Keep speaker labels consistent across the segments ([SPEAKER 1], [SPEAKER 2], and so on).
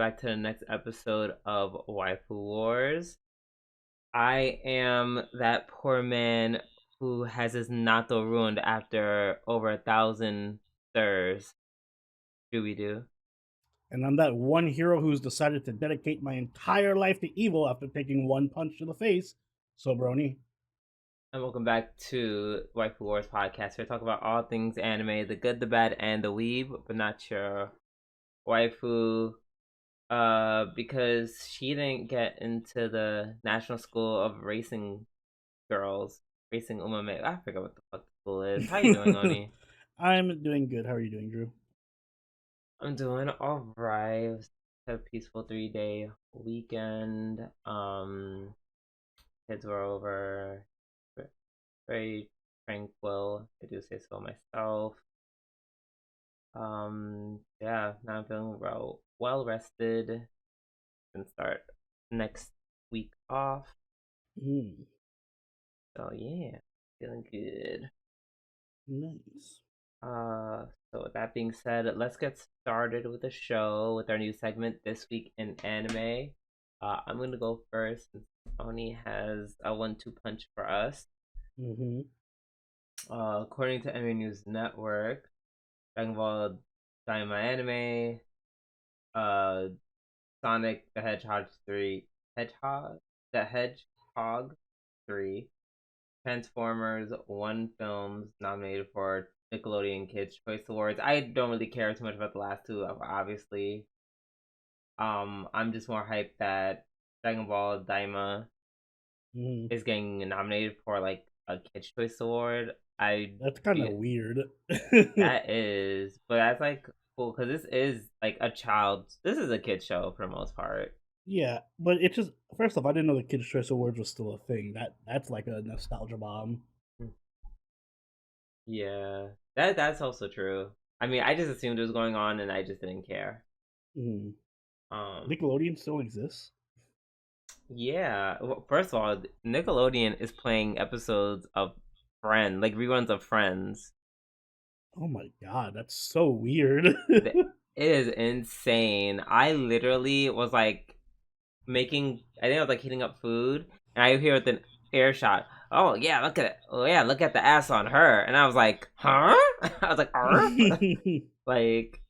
[SPEAKER 1] back to the next episode of Waifu Wars. I am that poor man who has his natto ruined after over 1,000 stirs. Do we do?
[SPEAKER 2] And I'm that one hero who's decided to dedicate my entire life to evil after taking one punch to the face. So, Brony.
[SPEAKER 1] And welcome back to Waifu Wars podcast. We talk about all things anime, the good, the bad, and the weeb, but not your waifu. Because she didn't get into the National School of Racing Girls, Racing Umame. I forget what the fuck the school is. How you doing, Oni?
[SPEAKER 2] I'm doing good. How are you doing, Drew?
[SPEAKER 1] I'm doing all right. Had a peaceful 3-day weekend. Kids were over. Very tranquil. I do say so myself. Yeah, now I'm feeling well rested. And start next week off. So yeah, feeling good.
[SPEAKER 2] Nice.
[SPEAKER 1] So with that being said, let's get started with the show with our new segment This Week in Anime. I'm gonna go first since Oni has a 1-2 punch for us. According to Anime News Network, Dragon Ball Daima Anime, Sonic the Hedgehog 3, Transformers 1 films nominated for Nickelodeon Kids Choice Awards. I don't really care too much about the last two, obviously. I'm just more hyped that Dragon Ball Daima is getting nominated for like a Kids Choice Award.
[SPEAKER 2] That's kind of weird.
[SPEAKER 1] That is, but that's like cool because this is like This is a kid show for the most part.
[SPEAKER 2] Yeah, but it's just first off, I didn't know the Kids' Choice Awards was still a thing. That's like a nostalgia bomb.
[SPEAKER 1] Yeah, that's also true. I mean, I just assumed it was going on, and I just didn't care.
[SPEAKER 2] Nickelodeon still exists.
[SPEAKER 1] Yeah. Well, first of all, Nickelodeon is playing episodes of Friends, like reruns of Friends.
[SPEAKER 2] Oh my god, that's so weird.
[SPEAKER 1] It is insane. I literally was like I think I was like heating up food, and I hear with an air shot. Oh yeah, look at it. Oh yeah, look at the ass on her. And I was like, huh? I was like, like,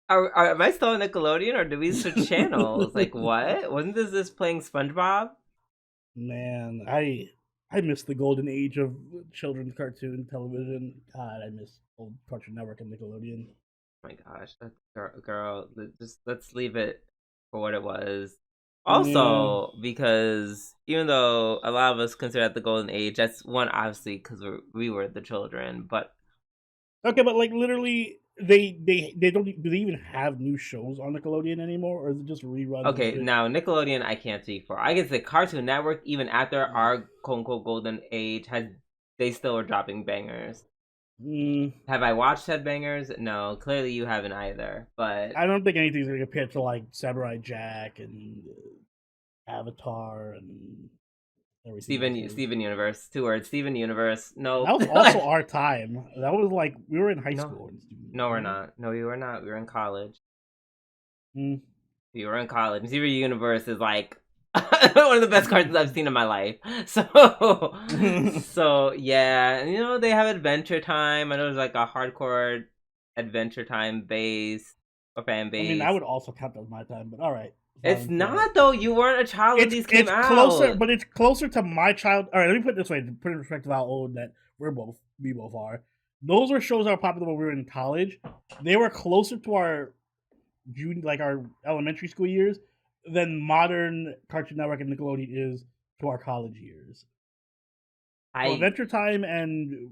[SPEAKER 1] am I still on Nickelodeon or did we switch channels? Like, what? Wasn't this playing SpongeBob?
[SPEAKER 2] Man, I miss the golden age of children's cartoon television. God, I miss old Cartoon Network and Nickelodeon.
[SPEAKER 1] Oh my gosh, that girl, just let's leave it for what it was.
[SPEAKER 2] Yeah.
[SPEAKER 1] Also, because even though a lot of us consider that the golden age, that's one obviously because we were the children. But
[SPEAKER 2] okay, but like literally, they don't do they even have new shows on Nickelodeon anymore, or is it just reruns?
[SPEAKER 1] okay, now Nickelodeon, I can't speak for. I guess the Cartoon Network, even after our quote unquote golden age, they still were dropping bangers. Have I watched said bangers? No, clearly you haven't either. But
[SPEAKER 2] I don't think anything's gonna compare to like Samurai Jack and Avatar and everything.
[SPEAKER 1] Steven Universe. 2 words. Steven Universe. No,
[SPEAKER 2] that was also our time. That was like we were in high school.
[SPEAKER 1] No, we're not. No, we were not. We were in college.
[SPEAKER 2] We
[SPEAKER 1] were in college. Steven Universe is like one of the best cartoons I've seen in my life. So yeah, and they have Adventure Time. I know there's like a hardcore Adventure Time base or fan base.
[SPEAKER 2] I mean, I would also count that as my time, but all right.
[SPEAKER 1] It's not though. You weren't a child when these came out.
[SPEAKER 2] Closer, but it's closer to my child. All right, let me put it this way to put in perspective how old that we both are. Those were shows that were popular when we were in college. They were closer to our our elementary school years than modern Cartoon Network and Nickelodeon is to our college years. Adventure Time and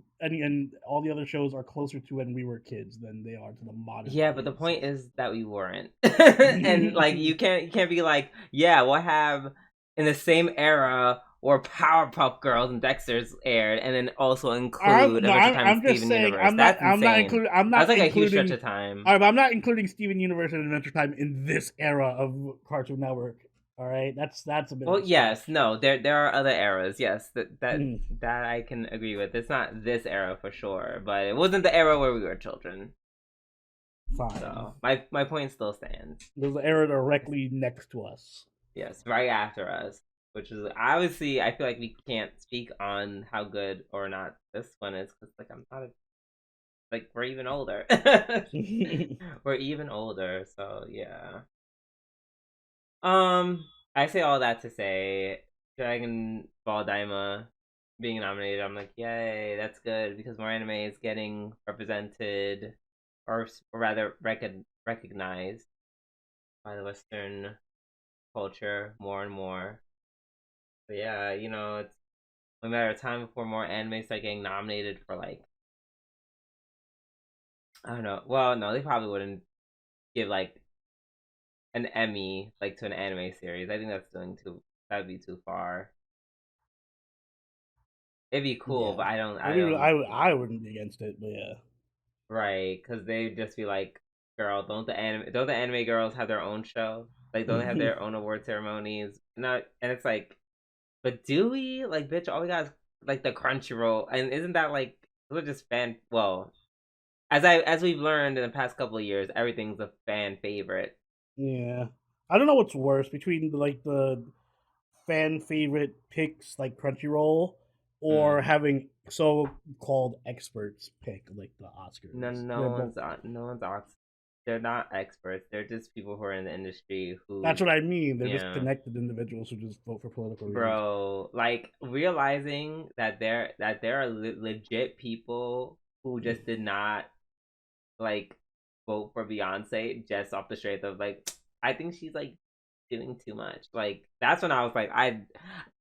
[SPEAKER 2] all the other shows are closer to when we were kids than they are to the modern.
[SPEAKER 1] Yeah, but the point is that we weren't, and like you can't be like, yeah, we'll have in the same era where Powerpuff Girls and Dexter's aired, and then also include Adventure Time and Steven Universe. I'm not including. That's like a huge stretch of time.
[SPEAKER 2] All right, but I'm not including Steven Universe and Adventure Time in this era of Cartoon Network. All right, that's a bit.
[SPEAKER 1] Well, yes, no, there are other eras. Yes, that I can agree with. It's not this era for sure, but it wasn't the era where we were children.
[SPEAKER 2] Fine.
[SPEAKER 1] So my point still stands.
[SPEAKER 2] There's an error directly next to us.
[SPEAKER 1] Yes, right after us, which is obviously I feel like we can't speak on how good or not this one is because like I'm not a, like we're even older. We're even older, so yeah. I say all that to say Dragon Ball Daima being nominated, I'm like, yay, that's good because more anime is getting represented or rather recognized by the Western culture more and more. But yeah, it's a matter of time before more anime start getting nominated for like I don't know. Well, no, they probably wouldn't give like an Emmy like to an anime series. I think that's doing too. That'd be too far. It'd be cool,
[SPEAKER 2] Yeah.
[SPEAKER 1] but I don't.
[SPEAKER 2] I
[SPEAKER 1] I
[SPEAKER 2] mean,
[SPEAKER 1] don't.
[SPEAKER 2] I wouldn't be against it, but yeah.
[SPEAKER 1] Right, because they'd just be like, "Girl, don't the anime girls have their own show? Like, don't they have their own award ceremonies? Not, and it's like, but do we? Like, bitch, all we got is like the Crunchyroll, and isn't that like we're just fan? Well, as we've learned in the past couple of years, everything's a fan favorite.
[SPEAKER 2] Yeah. I don't know what's worse between like the fan favorite picks like Crunchyroll or
[SPEAKER 1] Mm.
[SPEAKER 2] having so called experts pick like the
[SPEAKER 1] No,
[SPEAKER 2] Oscars. They're
[SPEAKER 1] no
[SPEAKER 2] both.
[SPEAKER 1] one's no one's they're not experts. They're just people who are in the industry
[SPEAKER 2] That's
[SPEAKER 1] who,
[SPEAKER 2] what I mean. They're just
[SPEAKER 1] yeah,
[SPEAKER 2] connected individuals who just vote for political reasons.
[SPEAKER 1] bro, like realizing that there are legit people who just did not like vote for Beyonce just off the strength of like I think she's like doing too much. Like that's when I was like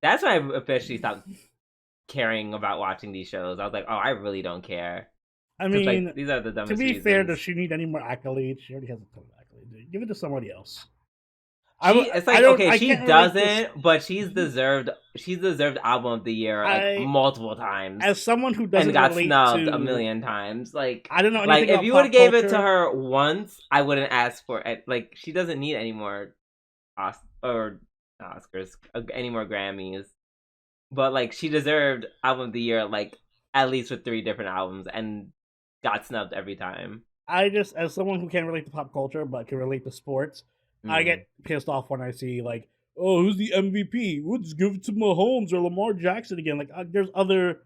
[SPEAKER 1] that's when I officially stopped caring about watching these shows. I was like, oh, I really don't care
[SPEAKER 2] I
[SPEAKER 1] because like
[SPEAKER 2] mean,
[SPEAKER 1] these are the
[SPEAKER 2] to
[SPEAKER 1] dumbest
[SPEAKER 2] be fair, does
[SPEAKER 1] reasons.
[SPEAKER 2] she need any more accolades? She already has a ton of accolades. Give it to somebody else.
[SPEAKER 1] It's
[SPEAKER 2] I
[SPEAKER 1] like
[SPEAKER 2] don't.
[SPEAKER 1] okay,
[SPEAKER 2] I
[SPEAKER 1] she
[SPEAKER 2] can't relate this.
[SPEAKER 1] doesn't, but she's deserved album of the year like
[SPEAKER 2] I,
[SPEAKER 1] multiple times
[SPEAKER 2] as someone who
[SPEAKER 1] and
[SPEAKER 2] doesn't
[SPEAKER 1] got
[SPEAKER 2] relate
[SPEAKER 1] snubbed a
[SPEAKER 2] to,
[SPEAKER 1] million times. Like
[SPEAKER 2] I don't know
[SPEAKER 1] like
[SPEAKER 2] anything
[SPEAKER 1] if
[SPEAKER 2] about
[SPEAKER 1] you would have
[SPEAKER 2] pop
[SPEAKER 1] gave it to
[SPEAKER 2] culture.
[SPEAKER 1] her once, I wouldn't ask for it. Like she doesn't need any more or Oscars, any more Grammys. But like she deserved album of the year like at least with 3 different albums and got snubbed every time.
[SPEAKER 2] I just, as someone who can't relate to pop culture but can relate to sports, I
[SPEAKER 1] Mm.
[SPEAKER 2] get pissed off when I see like, oh, who's the MVP? Let's give it to Mahomes or Lamar Jackson again. Like, there's other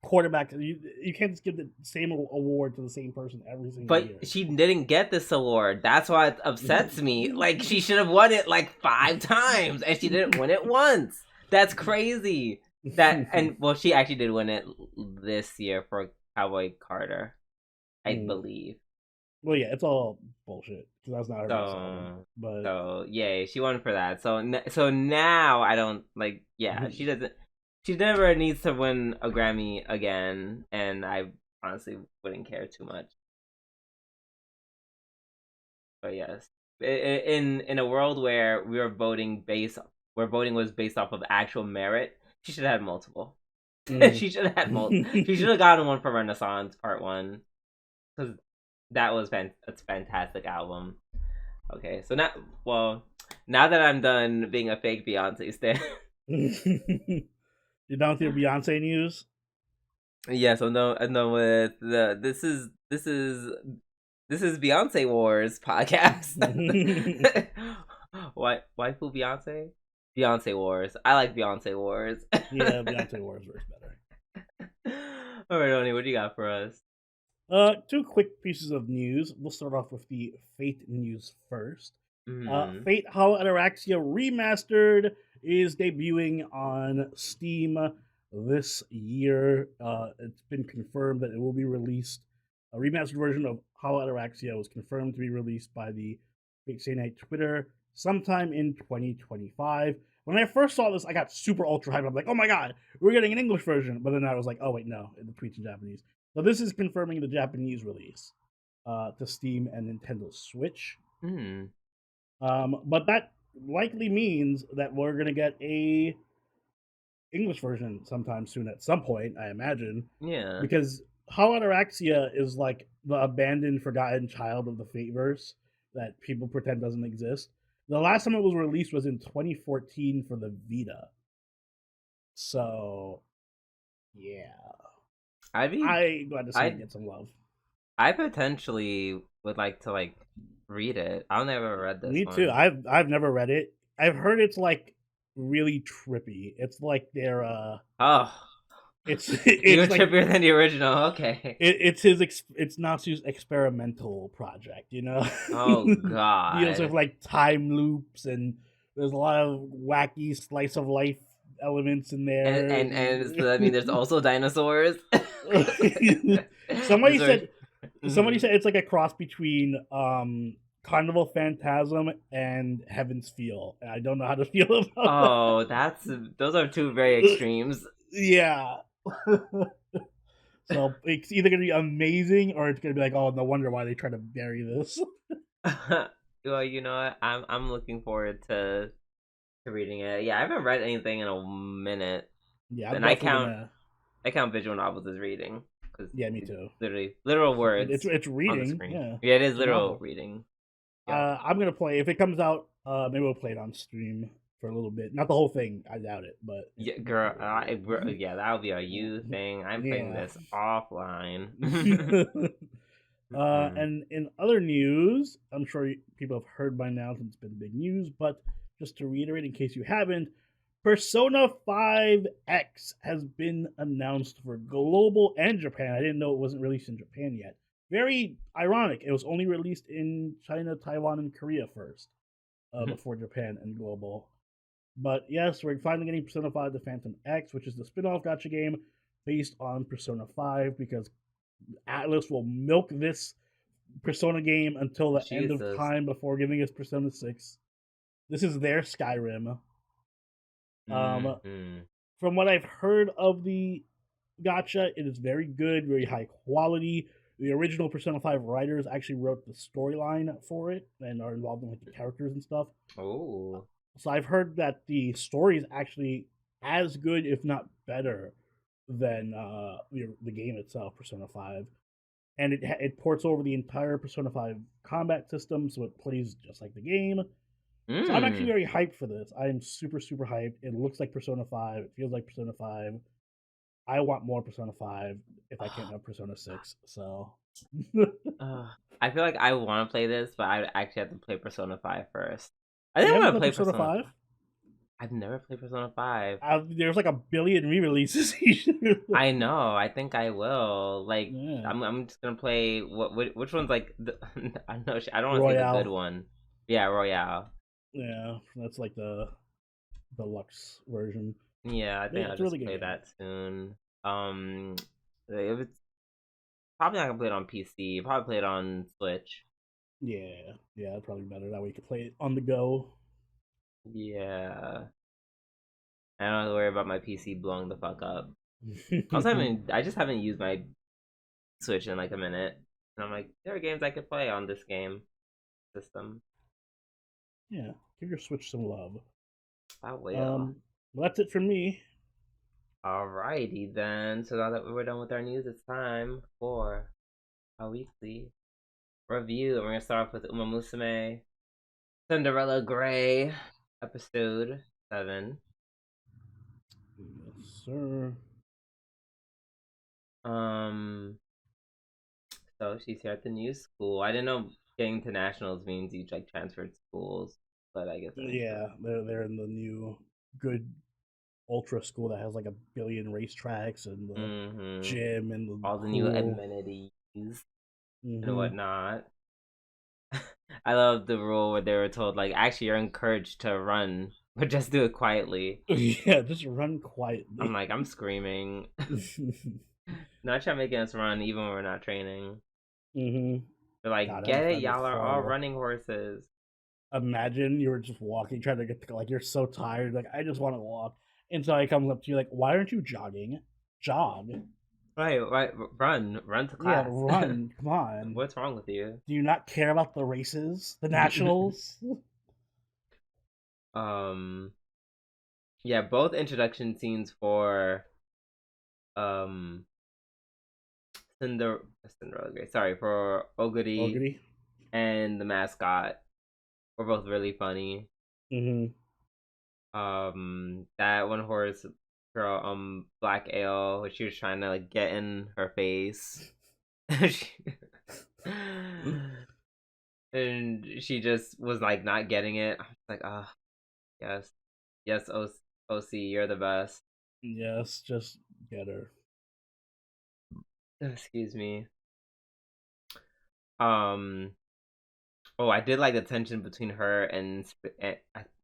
[SPEAKER 2] quarterbacks. You can't just give the same award to the same person every single
[SPEAKER 1] But
[SPEAKER 2] year.
[SPEAKER 1] she didn't get this award. That's why it upsets me. Like she should have won it like 5 times, and she didn't win it once. That's crazy. That and well, she actually did win it this year for Cowboy Carter, I
[SPEAKER 2] Mm.
[SPEAKER 1] believe.
[SPEAKER 2] Well, yeah, it's all bullshit because that's not her best album.
[SPEAKER 1] So
[SPEAKER 2] But
[SPEAKER 1] so yay, she won for that. So now I don't like. Yeah, she doesn't. She never needs to win a Grammy again, and I honestly wouldn't care too much. But yes, in a world where where voting was based off of actual merit, she should have had multiple.
[SPEAKER 2] mm.
[SPEAKER 1] She should have had multiple. She should have gotten one for Renaissance Part One because that was it's a fantastic album. Okay, so now that I'm done being a fake Beyonce stan,
[SPEAKER 2] You done with your Beyonce news?
[SPEAKER 1] yes, I'm done with the this is Beyonce Wars podcast.
[SPEAKER 2] Yeah,
[SPEAKER 1] Waifu Beyonce? Beyonce Wars. I like Beyonce Wars.
[SPEAKER 2] Beyonce Wars works better.
[SPEAKER 1] All right, Oni, what do you got for us?
[SPEAKER 2] Two quick pieces of news. We'll start off with the Fate news first.
[SPEAKER 1] Mm.
[SPEAKER 2] Fate Hollow Ataraxia Remastered is debuting on Steam this year. It's been confirmed that it will be released. A remastered version of Hollow Ataraxia was confirmed to be released by the Fate Stay Night Twitter sometime in 2025. When I first saw this, I got super ultra hyped. I'm like, oh my god, we're getting an English version. But then I was like, oh wait, no, the tweet's in Japanese. So this is confirming the Japanese release to Steam and Nintendo Switch.
[SPEAKER 1] Mm.
[SPEAKER 2] But that likely means that we're gonna get a English version sometime soon at some point, I imagine,
[SPEAKER 1] Yeah.
[SPEAKER 2] because Hollow Ataraxia is like the abandoned, forgotten child of the Fateverse that people pretend doesn't exist. The last time it was released was in 2014 for the Vita. So, yeah,
[SPEAKER 1] I'd be
[SPEAKER 2] I'm glad to see it
[SPEAKER 1] I'd
[SPEAKER 2] get some love.
[SPEAKER 1] I potentially would like to like read it. I've never read this
[SPEAKER 2] Me too.
[SPEAKER 1] one.
[SPEAKER 2] I've never read it. I've heard it's like really trippy. It's like their
[SPEAKER 1] Oh,
[SPEAKER 2] it's
[SPEAKER 1] even
[SPEAKER 2] it's like
[SPEAKER 1] trippier than the original. Okay.
[SPEAKER 2] it's his it's Natsu's experimental project, you know.
[SPEAKER 1] Oh
[SPEAKER 2] Deals with
[SPEAKER 1] God.
[SPEAKER 2] like time loops and there's a lot of wacky slice of life elements in there.
[SPEAKER 1] So, I mean, there's also dinosaurs.
[SPEAKER 2] somebody
[SPEAKER 1] This one.
[SPEAKER 2] said somebody
[SPEAKER 1] Mhm.
[SPEAKER 2] said it's like a cross between Carnival Phantasm and Heaven's Feel. And I don't know how to feel about
[SPEAKER 1] Oh, that's those are two very
[SPEAKER 2] that.
[SPEAKER 1] extremes.
[SPEAKER 2] Yeah. So it's either gonna be amazing or it's gonna be like, oh, no wonder why they try to bury this.
[SPEAKER 1] Well, you know what? I'm looking forward to reading it. Yeah, I haven't read anything in a minute,
[SPEAKER 2] Yeah, I'm
[SPEAKER 1] and
[SPEAKER 2] definitely gonna.
[SPEAKER 1] I count visual novels as reading because
[SPEAKER 2] Yeah, me
[SPEAKER 1] it's
[SPEAKER 2] too.
[SPEAKER 1] literally literal words
[SPEAKER 2] It's
[SPEAKER 1] on the
[SPEAKER 2] reading.
[SPEAKER 1] screen.
[SPEAKER 2] Yeah,
[SPEAKER 1] Yeah, it is
[SPEAKER 2] it's a
[SPEAKER 1] literal
[SPEAKER 2] novel.
[SPEAKER 1] reading. Yeah.
[SPEAKER 2] I'm gonna play if it comes out. Maybe we'll play it on stream for a little bit. Not the whole thing. I doubt it, but
[SPEAKER 1] Yeah,
[SPEAKER 2] for
[SPEAKER 1] girl.
[SPEAKER 2] a little bit.
[SPEAKER 1] Yeah, that'll be a you thing. I'm playing
[SPEAKER 2] Yeah.
[SPEAKER 1] this offline. Mm-mm.
[SPEAKER 2] And in other news, I'm sure people have heard by now since it's been big news, but just to reiterate in case you haven't, Persona 5X has been announced for global and Japan. I didn't know it wasn't released in Japan yet. Very ironic. It was only released in China, Taiwan, and Korea first, before Japan and global. But yes, we're finally getting Persona 5 The Phantom X, which is the spin off gacha game based on Persona 5 because Atlas will milk this Persona game until the end of
[SPEAKER 1] Jesus.
[SPEAKER 2] time before giving us Persona 6. This is their Skyrim. Um,
[SPEAKER 1] Mm-hmm.
[SPEAKER 2] from what I've heard of the gacha, it is very good, very high quality. The original Persona 5 writers actually wrote the storyline for it and are involved in like the characters and stuff.
[SPEAKER 1] Oh.
[SPEAKER 2] So I've heard that the story is actually as good, if not better, than the game itself, Persona 5. And it ports over the entire Persona 5 combat system, so it plays just like the game. So I'm actually
[SPEAKER 1] Mm.
[SPEAKER 2] very hyped for this. I am super super hyped. It looks like Persona 5. It feels like Persona 5. I want more Persona 5 if I can't have Persona 6. So
[SPEAKER 1] Uh, I feel like I want to play this, but I actually have to play Persona 5 first. I
[SPEAKER 2] you
[SPEAKER 1] didn't
[SPEAKER 2] haven't
[SPEAKER 1] want to
[SPEAKER 2] played
[SPEAKER 1] play
[SPEAKER 2] Persona
[SPEAKER 1] Persona.
[SPEAKER 2] 5?
[SPEAKER 1] I've never played Persona 5.
[SPEAKER 2] There's like a billion re-releases.
[SPEAKER 1] I know. I think I will. Like,
[SPEAKER 2] Yeah.
[SPEAKER 1] I'm just gonna play which one's like I know I don't want to say the good
[SPEAKER 2] Royale.
[SPEAKER 1] one. Yeah, Royale.
[SPEAKER 2] Yeah, that's like the deluxe version.
[SPEAKER 1] Yeah, I
[SPEAKER 2] But yeah,
[SPEAKER 1] think I'll
[SPEAKER 2] it's a really
[SPEAKER 1] just
[SPEAKER 2] good
[SPEAKER 1] play
[SPEAKER 2] game.
[SPEAKER 1] that soon. If it's probably not gonna play it on PC. Probably play it on Switch.
[SPEAKER 2] Yeah, that's probably better. That way you can play it on the go.
[SPEAKER 1] Yeah, I don't have to worry about my PC blowing the fuck up. Also, I just haven't used my Switch in like a minute, and I'm like, there are games I could play on this game system.
[SPEAKER 2] Yeah, give your Switch some love.
[SPEAKER 1] I will.
[SPEAKER 2] Um, well, that's it for me.
[SPEAKER 1] Alrighty then. So now that we're done with our news, it's time for a weekly review. And we're gonna start off with Uma Musume, Cinderella Gray, episode 7.
[SPEAKER 2] Yes, sir.
[SPEAKER 1] Um, so she's here at the new school. I didn't know getting to nationals means you like transferred schools, but I guess that makes sense.
[SPEAKER 2] Yeah, they're in the new good ultra school that has like a billion racetracks and the
[SPEAKER 1] Mm-hmm.
[SPEAKER 2] gym and the
[SPEAKER 1] All the new
[SPEAKER 2] pool.
[SPEAKER 1] amenities and
[SPEAKER 2] Mm-hmm.
[SPEAKER 1] whatnot. I love the rule where they were told like actually you're encouraged to run, but just do it quietly.
[SPEAKER 2] Yeah, just run
[SPEAKER 1] I'm
[SPEAKER 2] quietly.
[SPEAKER 1] like I'm screaming. Not try making us run even when we're not training.
[SPEAKER 2] Mm-hmm.
[SPEAKER 1] They're like,
[SPEAKER 2] God,
[SPEAKER 1] get it,
[SPEAKER 2] that'd be
[SPEAKER 1] y'all are all
[SPEAKER 2] horrible.
[SPEAKER 1] running horses.
[SPEAKER 2] Imagine you were just walking, trying to get to, like you're so tired, like I just want to walk, and so he comes up to you like, "Why aren't you jogging? Jog,
[SPEAKER 1] Right, run to
[SPEAKER 2] yeah,
[SPEAKER 1] class.
[SPEAKER 2] run, come on.
[SPEAKER 1] What's wrong with you?
[SPEAKER 2] Do you not care about the races, the nationals?"
[SPEAKER 1] um, yeah, both introduction scenes for um Cinderella, sorry, for Oguri
[SPEAKER 2] Ogre.
[SPEAKER 1] and the mascot were both really funny.
[SPEAKER 2] Mm-hmm.
[SPEAKER 1] That one horse girl, Black Ale, when she was trying to like get in her face. she, And she just was like not getting it. I was like, oh, yes, yes, OC, you're the best.
[SPEAKER 2] Yes, just get her.
[SPEAKER 1] Excuse me. Um. Oh, I did like the tension between her and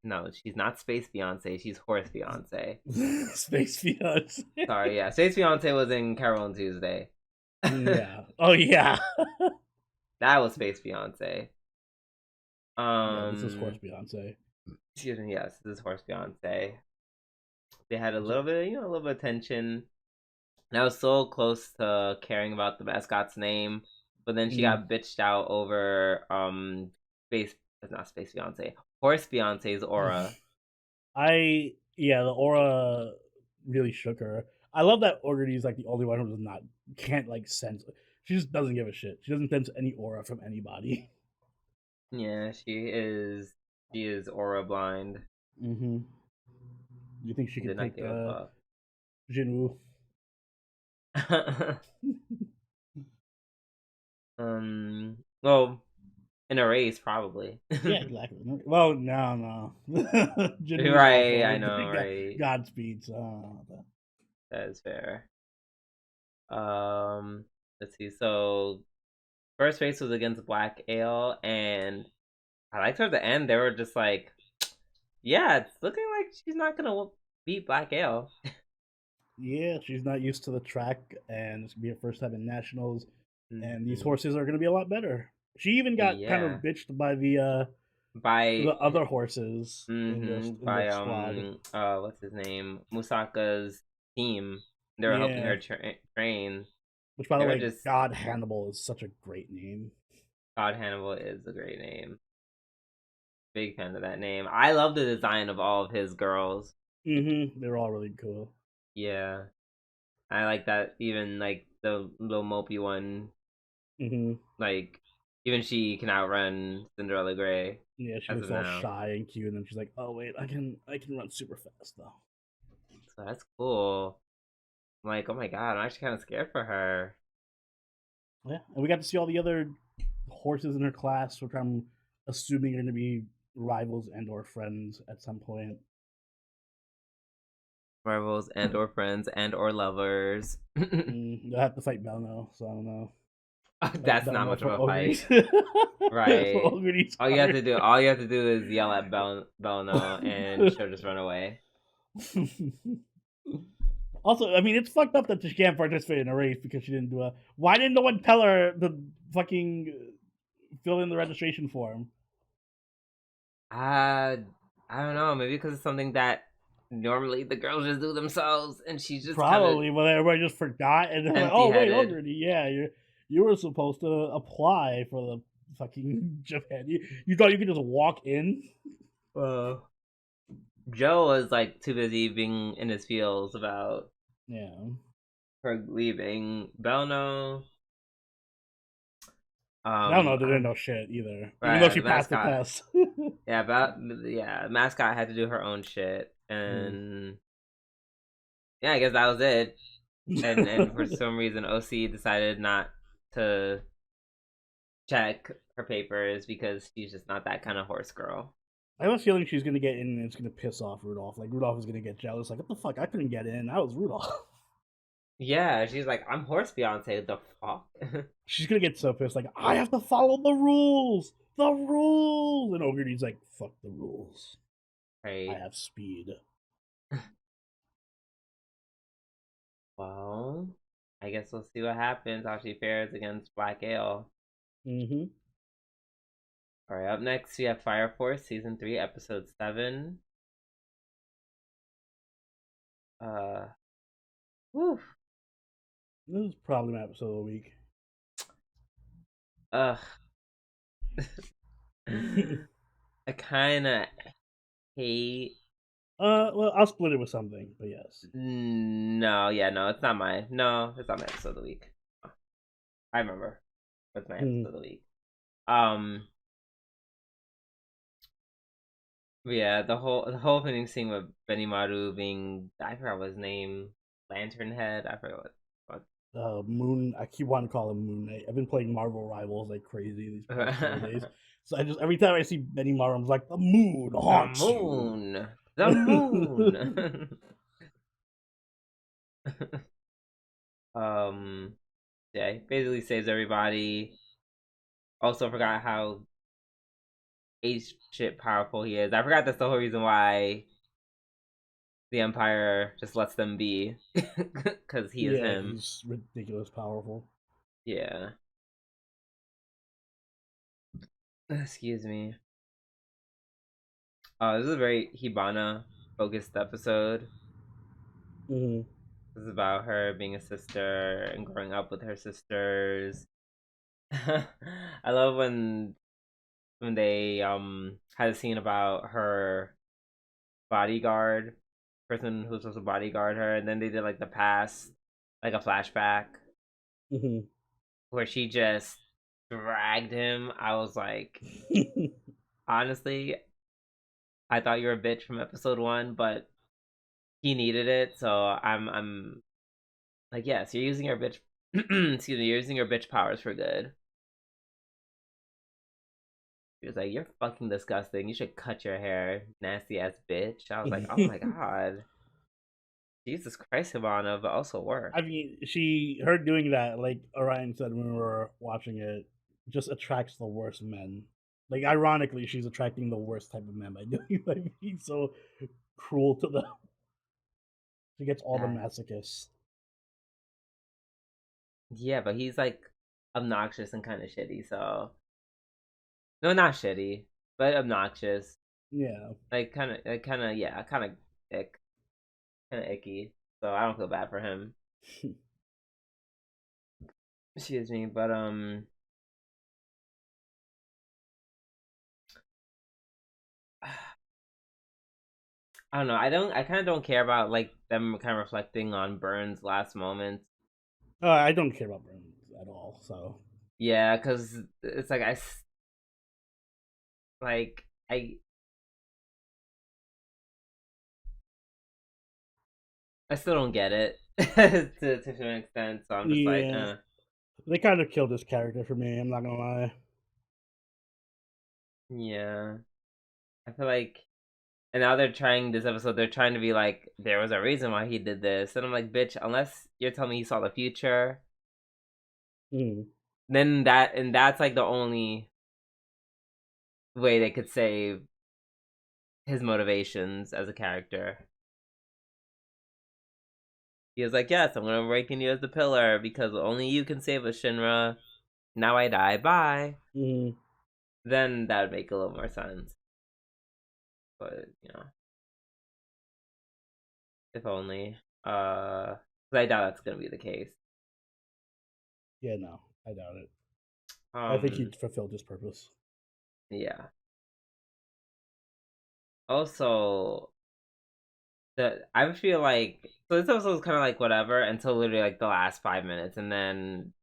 [SPEAKER 1] no, she's not Space Fiance. She's Horse Fiance.
[SPEAKER 2] Space Fiance.
[SPEAKER 1] Sorry, yeah, Space Fiance was in Carol and Tuesday.
[SPEAKER 2] Yeah. Oh yeah.
[SPEAKER 1] That was Space Fiance.
[SPEAKER 2] Yeah, this is Horse Fiance.
[SPEAKER 1] Excuse me. Yes, this is Horse Fiance. They had a
[SPEAKER 2] So,
[SPEAKER 1] little bit, a little bit of tension. And I was so close to caring about the mascot's name, but then she
[SPEAKER 2] mm,
[SPEAKER 1] got bitched out over space. Not Space Fiance, Horse Fiance's aura.
[SPEAKER 2] the aura really shook her. I love that Orgity is like the only one who does not can't like sense. She just doesn't give a shit. She doesn't sense any aura from anybody.
[SPEAKER 1] Yeah, she is. She is aura blind.
[SPEAKER 2] Mm-hmm. You think she
[SPEAKER 1] Did
[SPEAKER 2] could
[SPEAKER 1] not
[SPEAKER 2] take
[SPEAKER 1] give a
[SPEAKER 2] Jinwoo?
[SPEAKER 1] fuck. Well, in a race, probably.
[SPEAKER 2] Yeah, exactly. Well, no. Jinwoo's
[SPEAKER 1] Right,
[SPEAKER 2] also
[SPEAKER 1] I know, right.
[SPEAKER 2] Godspeed. So,
[SPEAKER 1] That is fair. Let's see. So first race was against Black Ale, and I liked her at the end. They were just like, yeah, it's looking like she's not gonna beat Black Ale.
[SPEAKER 2] yeah, she's not used to the track, and it's gonna be her first time in nationals. And these
[SPEAKER 1] Hmm.
[SPEAKER 2] horses are gonna be a lot better. She even got kind of
[SPEAKER 1] Yeah,
[SPEAKER 2] bitched by
[SPEAKER 1] by
[SPEAKER 2] the other horses in the
[SPEAKER 1] by
[SPEAKER 2] squad.
[SPEAKER 1] what's his name, Musaka's team. They were helping
[SPEAKER 2] Yeah,
[SPEAKER 1] her train.
[SPEAKER 2] which by the
[SPEAKER 1] They were
[SPEAKER 2] way,
[SPEAKER 1] just
[SPEAKER 2] God Hannibal is such a great name.
[SPEAKER 1] God Hannibal is a great name. Big fan of that name. I love the design of all of his girls.
[SPEAKER 2] Mm-hmm. They're all really cool.
[SPEAKER 1] Yeah, I like that. Even like the little mopey one,
[SPEAKER 2] Mm-hmm.
[SPEAKER 1] like even she can outrun Cinderella Gray
[SPEAKER 2] Yeah, she
[SPEAKER 1] as
[SPEAKER 2] looks
[SPEAKER 1] of
[SPEAKER 2] all
[SPEAKER 1] now.
[SPEAKER 2] shy and cute, and then she's like, "Oh wait, I can run super fast though."
[SPEAKER 1] So that's cool. I'm like, oh my god, I'm actually kind of scared for her.
[SPEAKER 2] Yeah, and we got to see all the other horses in her class, which I'm assuming are going to be rivals and or friends at some point.
[SPEAKER 1] Marvels and or friends and or lovers.
[SPEAKER 2] They'll have to fight Belno, so I don't know.
[SPEAKER 1] That's not
[SPEAKER 2] Belno
[SPEAKER 1] much of
[SPEAKER 2] for
[SPEAKER 1] a
[SPEAKER 2] Ogre.
[SPEAKER 1] fight,
[SPEAKER 2] For
[SPEAKER 1] right?
[SPEAKER 2] Ogre's
[SPEAKER 1] All you have
[SPEAKER 2] heart.
[SPEAKER 1] to do, all you have to do is yell at Belno, and she'll just run away.
[SPEAKER 2] Also, I mean, it's fucked up that she can't participate in a race because she didn't do a. Why didn't no one tell her to fucking fill in the registration form?
[SPEAKER 1] Uh, I don't know. Maybe because it's something that normally the girls just do themselves, and she's just kind of
[SPEAKER 2] Probably, but everybody just forgot, and they're like, "Oh wait,
[SPEAKER 1] empty-headed.
[SPEAKER 2] Ogre, yeah, you were supposed to apply for the fucking Japan. You thought you could just walk in?
[SPEAKER 1] Well, Joe was like too busy being in his feels about
[SPEAKER 2] Yeah,
[SPEAKER 1] her leaving. Belno,
[SPEAKER 2] I don't know. They
[SPEAKER 1] I
[SPEAKER 2] didn't
[SPEAKER 1] don't.
[SPEAKER 2] know shit either, even though
[SPEAKER 1] Right,
[SPEAKER 2] she
[SPEAKER 1] the
[SPEAKER 2] passed the
[SPEAKER 1] mascot.
[SPEAKER 2] test.
[SPEAKER 1] Yeah, the mascot had to do her own shit,
[SPEAKER 2] Hmm.
[SPEAKER 1] and yeah, I guess that was it. And for some reason, OC decided not to check her papers because she's just not that kind of horse girl.
[SPEAKER 2] I have a feeling she's gonna get in and it's gonna piss off Rudolph. Like Rudolph is gonna get jealous. Like, what the fuck? I couldn't get in. I was Rudolph.
[SPEAKER 1] Yeah, she's like, I'm horse Beyonce. The fuck?
[SPEAKER 2] She's gonna get so pissed. Like, I have to follow the rules. The rules. And Ogre's like, fuck the rules. I
[SPEAKER 1] Right.
[SPEAKER 2] have speed.
[SPEAKER 1] Well, I guess we'll see what happens how she fares against Black Ale.
[SPEAKER 2] Mm-hmm.
[SPEAKER 1] All right, up next we have Fire Force season 3, episode 7. Uh, whew.
[SPEAKER 2] This is probably my episode of the week.
[SPEAKER 1] Ugh. I kind of hate.
[SPEAKER 2] Well, I'll split it with something, but yes.
[SPEAKER 1] No, yeah, no, it's not my. No, it's not my episode of the week. I remember. It's my episode
[SPEAKER 2] Mm.
[SPEAKER 1] of the week. Um, but yeah, the whole opening scene with Benimaru being, I forgot what his name, Lantern Head. I forgot what
[SPEAKER 2] Moon. I keep wanting to call him Moon Knight. I've been playing Marvel Rivals like crazy these past couple of days. So I just every time I see Benny Marvel, I'm like, the moon
[SPEAKER 1] The
[SPEAKER 2] haunts you.
[SPEAKER 1] moon. The moon. um, yeah, he basically saves everybody. Also forgot how H shit powerful he is. I forgot that's the whole reason why the Empire just lets them be, because he is
[SPEAKER 2] Yeah,
[SPEAKER 1] him.
[SPEAKER 2] he's ridiculous powerful.
[SPEAKER 1] Yeah. Excuse me. This is a very Hibana focused episode.
[SPEAKER 2] Mm-hmm.
[SPEAKER 1] This is about her being a sister and growing up with her sisters. I love when they had a scene about her bodyguard, person who's supposed to bodyguard her, and then they did like the past, like a flashback
[SPEAKER 2] Mm-hmm.
[SPEAKER 1] where she just dragged him. I was like, honestly, I thought you were a bitch from episode one, but he needed it, so I'm like, yes, you're using your bitch. Excuse me, you're using your bitch powers for good. He was like, you're fucking disgusting. You should cut your hair, nasty ass bitch. I was like, oh my god, Jesus Christ, Hibana, but also work.
[SPEAKER 2] I mean, her doing that, like Orion said when we were watching it, just attracts the worst men. Like, ironically, she's attracting the worst type of men by doing like being so cruel to them. She gets all the
[SPEAKER 1] Uh,
[SPEAKER 2] masochists.
[SPEAKER 1] yeah, but he's like obnoxious and kind of shitty. So no, not shitty, but obnoxious.
[SPEAKER 2] Yeah.
[SPEAKER 1] Yeah, kind of ick, kind of icky. So I don't feel bad for him. Excuse me, but I don't know. I kind of don't care about like them kind of reflecting on Burns' last moments.
[SPEAKER 2] I don't care about Burns at all. So
[SPEAKER 1] Yeah, because it's like like I still don't get it to an extent. So I'm just like,
[SPEAKER 2] yeah, they kind of killed this character for me. I'm not gonna lie.
[SPEAKER 1] yeah. I feel like, and now they're trying this episode. They're trying to be like, there was a reason why he did this, and I'm like, bitch. Unless you're telling me he saw the future,
[SPEAKER 2] Mm.
[SPEAKER 1] then that's like the only way they could save his motivations as a character. He was like, yes, I'm gonna awaken you as the pillar because only you can save us, Shinra. Now I die. Bye.
[SPEAKER 2] Mm.
[SPEAKER 1] Then that would make a little more sense. But if only. 'Cause I doubt that's gonna be the case.
[SPEAKER 2] Yeah, no, I doubt it. I think he
[SPEAKER 1] Um,
[SPEAKER 2] fulfilled his purpose.
[SPEAKER 1] yeah. Also, I feel like so this episode was kind of like whatever until literally like the last 5 minutes, and then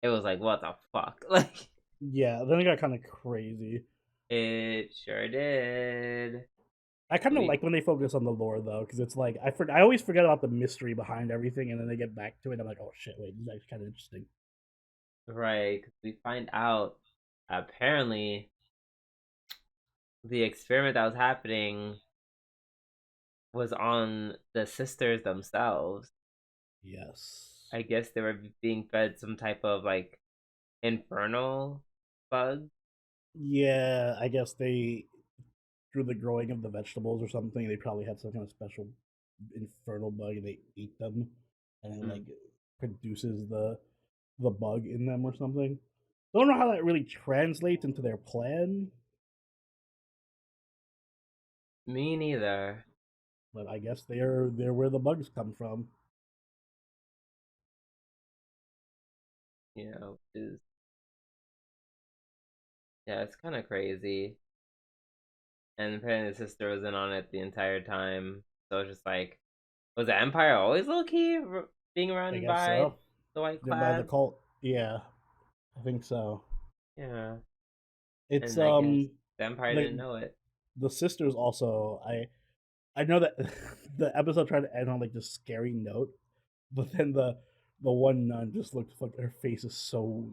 [SPEAKER 1] it was like, what the fuck? Like,
[SPEAKER 2] Yeah, then it got kind of crazy.
[SPEAKER 1] it sure did.
[SPEAKER 2] I kind of
[SPEAKER 1] We
[SPEAKER 2] like when they focus on the lore though, because it's like I always forget about the mystery behind everything, and then they get back to it. I'm like, oh shit, wait, this is actually kind of interesting.
[SPEAKER 1] right, 'cause we find out apparently the experiment that was happening was on the sisters themselves.
[SPEAKER 2] Yes.
[SPEAKER 1] I guess they were being fed some type of like infernal bug.
[SPEAKER 2] Yeah, I guess they through the growing of the vegetables or something, they probably had some kind of special infernal bug, and they ate them, and it
[SPEAKER 1] Mm.
[SPEAKER 2] like produces the bug in them or something. Don't know how that really translates into their plan,
[SPEAKER 1] Me neither.
[SPEAKER 2] but I guess they're where the bugs come from.
[SPEAKER 1] Is yeah, it's kind of crazy. And apparently the sister was in on it the entire time. So it's just like, was the Empire always low key being
[SPEAKER 2] I
[SPEAKER 1] run
[SPEAKER 2] guess
[SPEAKER 1] by
[SPEAKER 2] so.
[SPEAKER 1] the White
[SPEAKER 2] They're by the
[SPEAKER 1] Clans?
[SPEAKER 2] cult. Yeah, I think so.
[SPEAKER 1] Yeah,
[SPEAKER 2] It's
[SPEAKER 1] and I guess the Empire didn't
[SPEAKER 2] the
[SPEAKER 1] know it.
[SPEAKER 2] the sisters also. I know that the episode tried to end on like this scary note, but then the one nun just looked like her face is so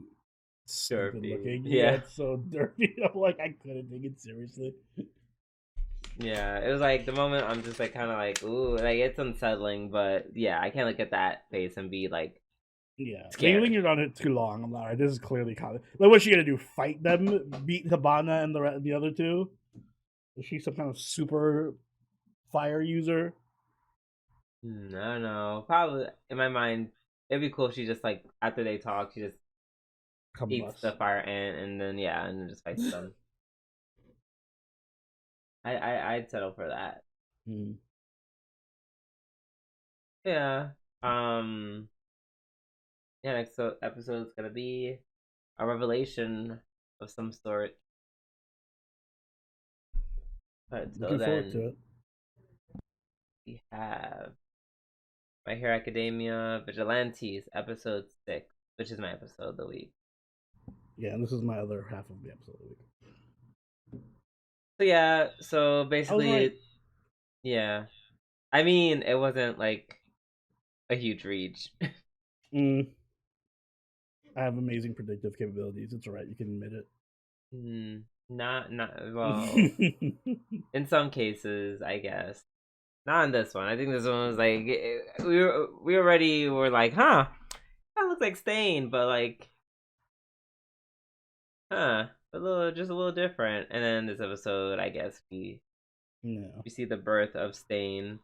[SPEAKER 2] stupid
[SPEAKER 1] Derpy.
[SPEAKER 2] looking. Yeah,
[SPEAKER 1] Yeah.
[SPEAKER 2] it's so dirty. I'm like, I couldn't take it seriously.
[SPEAKER 1] Yeah, it was like the moment I'm just like kind of like, ooh, like it's unsettling, but yeah, I can't look at that face and be like
[SPEAKER 2] Yeah, they
[SPEAKER 1] scared.
[SPEAKER 2] lingered on it too long. I'm like, this is clearly kind of like, what's she gonna do? Fight them? Beat Hibana and the other two? Is she some kind of super fire user?
[SPEAKER 1] I don't know. Probably in my mind, it'd be cool if she just like after they talk, she just eats the
[SPEAKER 2] Combust.
[SPEAKER 1] fire ant and then yeah, and then just fights them. I'd settle for that.
[SPEAKER 2] Hmm.
[SPEAKER 1] Yeah. Um. Yeah. Next episode's gonna be a revelation of some sort. But till
[SPEAKER 2] Looking forward
[SPEAKER 1] then,
[SPEAKER 2] to it.
[SPEAKER 1] we have My Hero Academia Vigilantes episode 6, which is my episode of the week.
[SPEAKER 2] Yeah, and this is my other half of the episode of the week.
[SPEAKER 1] So yeah, so
[SPEAKER 2] I was right.
[SPEAKER 1] basically, yeah. I mean, it wasn't like a huge reach.
[SPEAKER 2] Mm, I have amazing predictive capabilities. It's alright. You can admit
[SPEAKER 1] Not well.
[SPEAKER 2] it.
[SPEAKER 1] In some cases, I guess. Not in this one. I think this one was like we already were like, huh, that looks like Stain, but like, huh, just a little different. And then this episode, I guess
[SPEAKER 2] No.
[SPEAKER 1] we see the birth of Stain.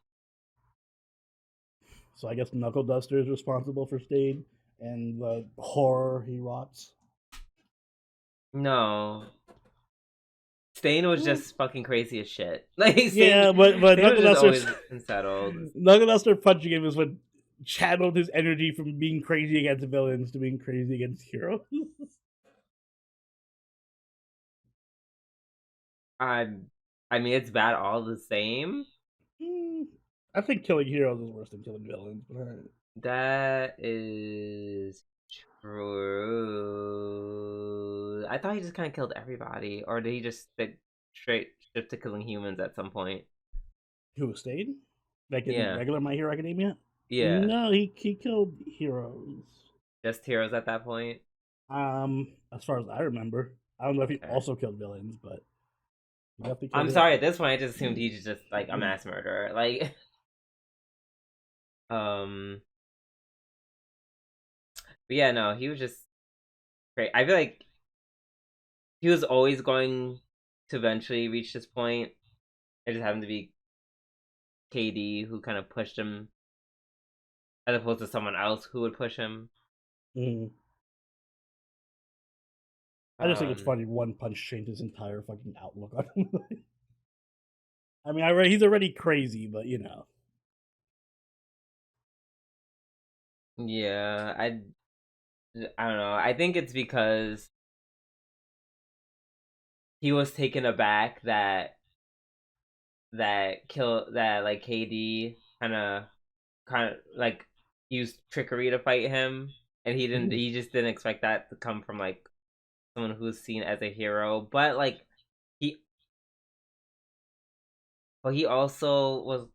[SPEAKER 2] So I guess Knuckle Duster is responsible for Stain and the horror he wrought.
[SPEAKER 1] No, Stain was
[SPEAKER 2] Hmm.
[SPEAKER 1] just fucking crazy as shit. Like
[SPEAKER 2] Yeah, but
[SPEAKER 1] Stain was
[SPEAKER 2] Knuckle
[SPEAKER 1] just
[SPEAKER 2] Duster,
[SPEAKER 1] always unsettled.
[SPEAKER 2] Knuckle Duster punching him is what channeled his energy from being crazy against villains to being crazy against heroes.
[SPEAKER 1] I I mean, it's bad all the same.
[SPEAKER 2] Hmm. I think killing heroes is worse than killing villains. But
[SPEAKER 1] That is true. I thought he just kind of killed everybody, or did he just stick straight shift to killing humans at some point?
[SPEAKER 2] who stayed? Like in
[SPEAKER 1] Yeah,
[SPEAKER 2] regular My Hero Academia?
[SPEAKER 1] yeah,
[SPEAKER 2] No, he killed heroes.
[SPEAKER 1] just heroes at that point.
[SPEAKER 2] As far as I remember, I don't know if he
[SPEAKER 1] Okay.
[SPEAKER 2] also killed villains, but he definitely killed
[SPEAKER 1] I'm sorry. At
[SPEAKER 2] heroes.
[SPEAKER 1] this point, I just assumed he's just like a mass murderer. Like, um, but yeah, no, he was just great. I feel like he was always going to eventually reach this point. It just happened to be KD who kind of pushed him as opposed to someone else who would push him.
[SPEAKER 2] Mhm. I just think it's
[SPEAKER 1] Um,
[SPEAKER 2] funny. One punch changed his entire fucking outlook on him. I mean, he's already crazy, but you know.
[SPEAKER 1] yeah, I don't know. I think it's because he was taken aback that like KD kind of like used trickery to fight him, and he just didn't expect that to come from like someone who's seen as a hero, but like he he also was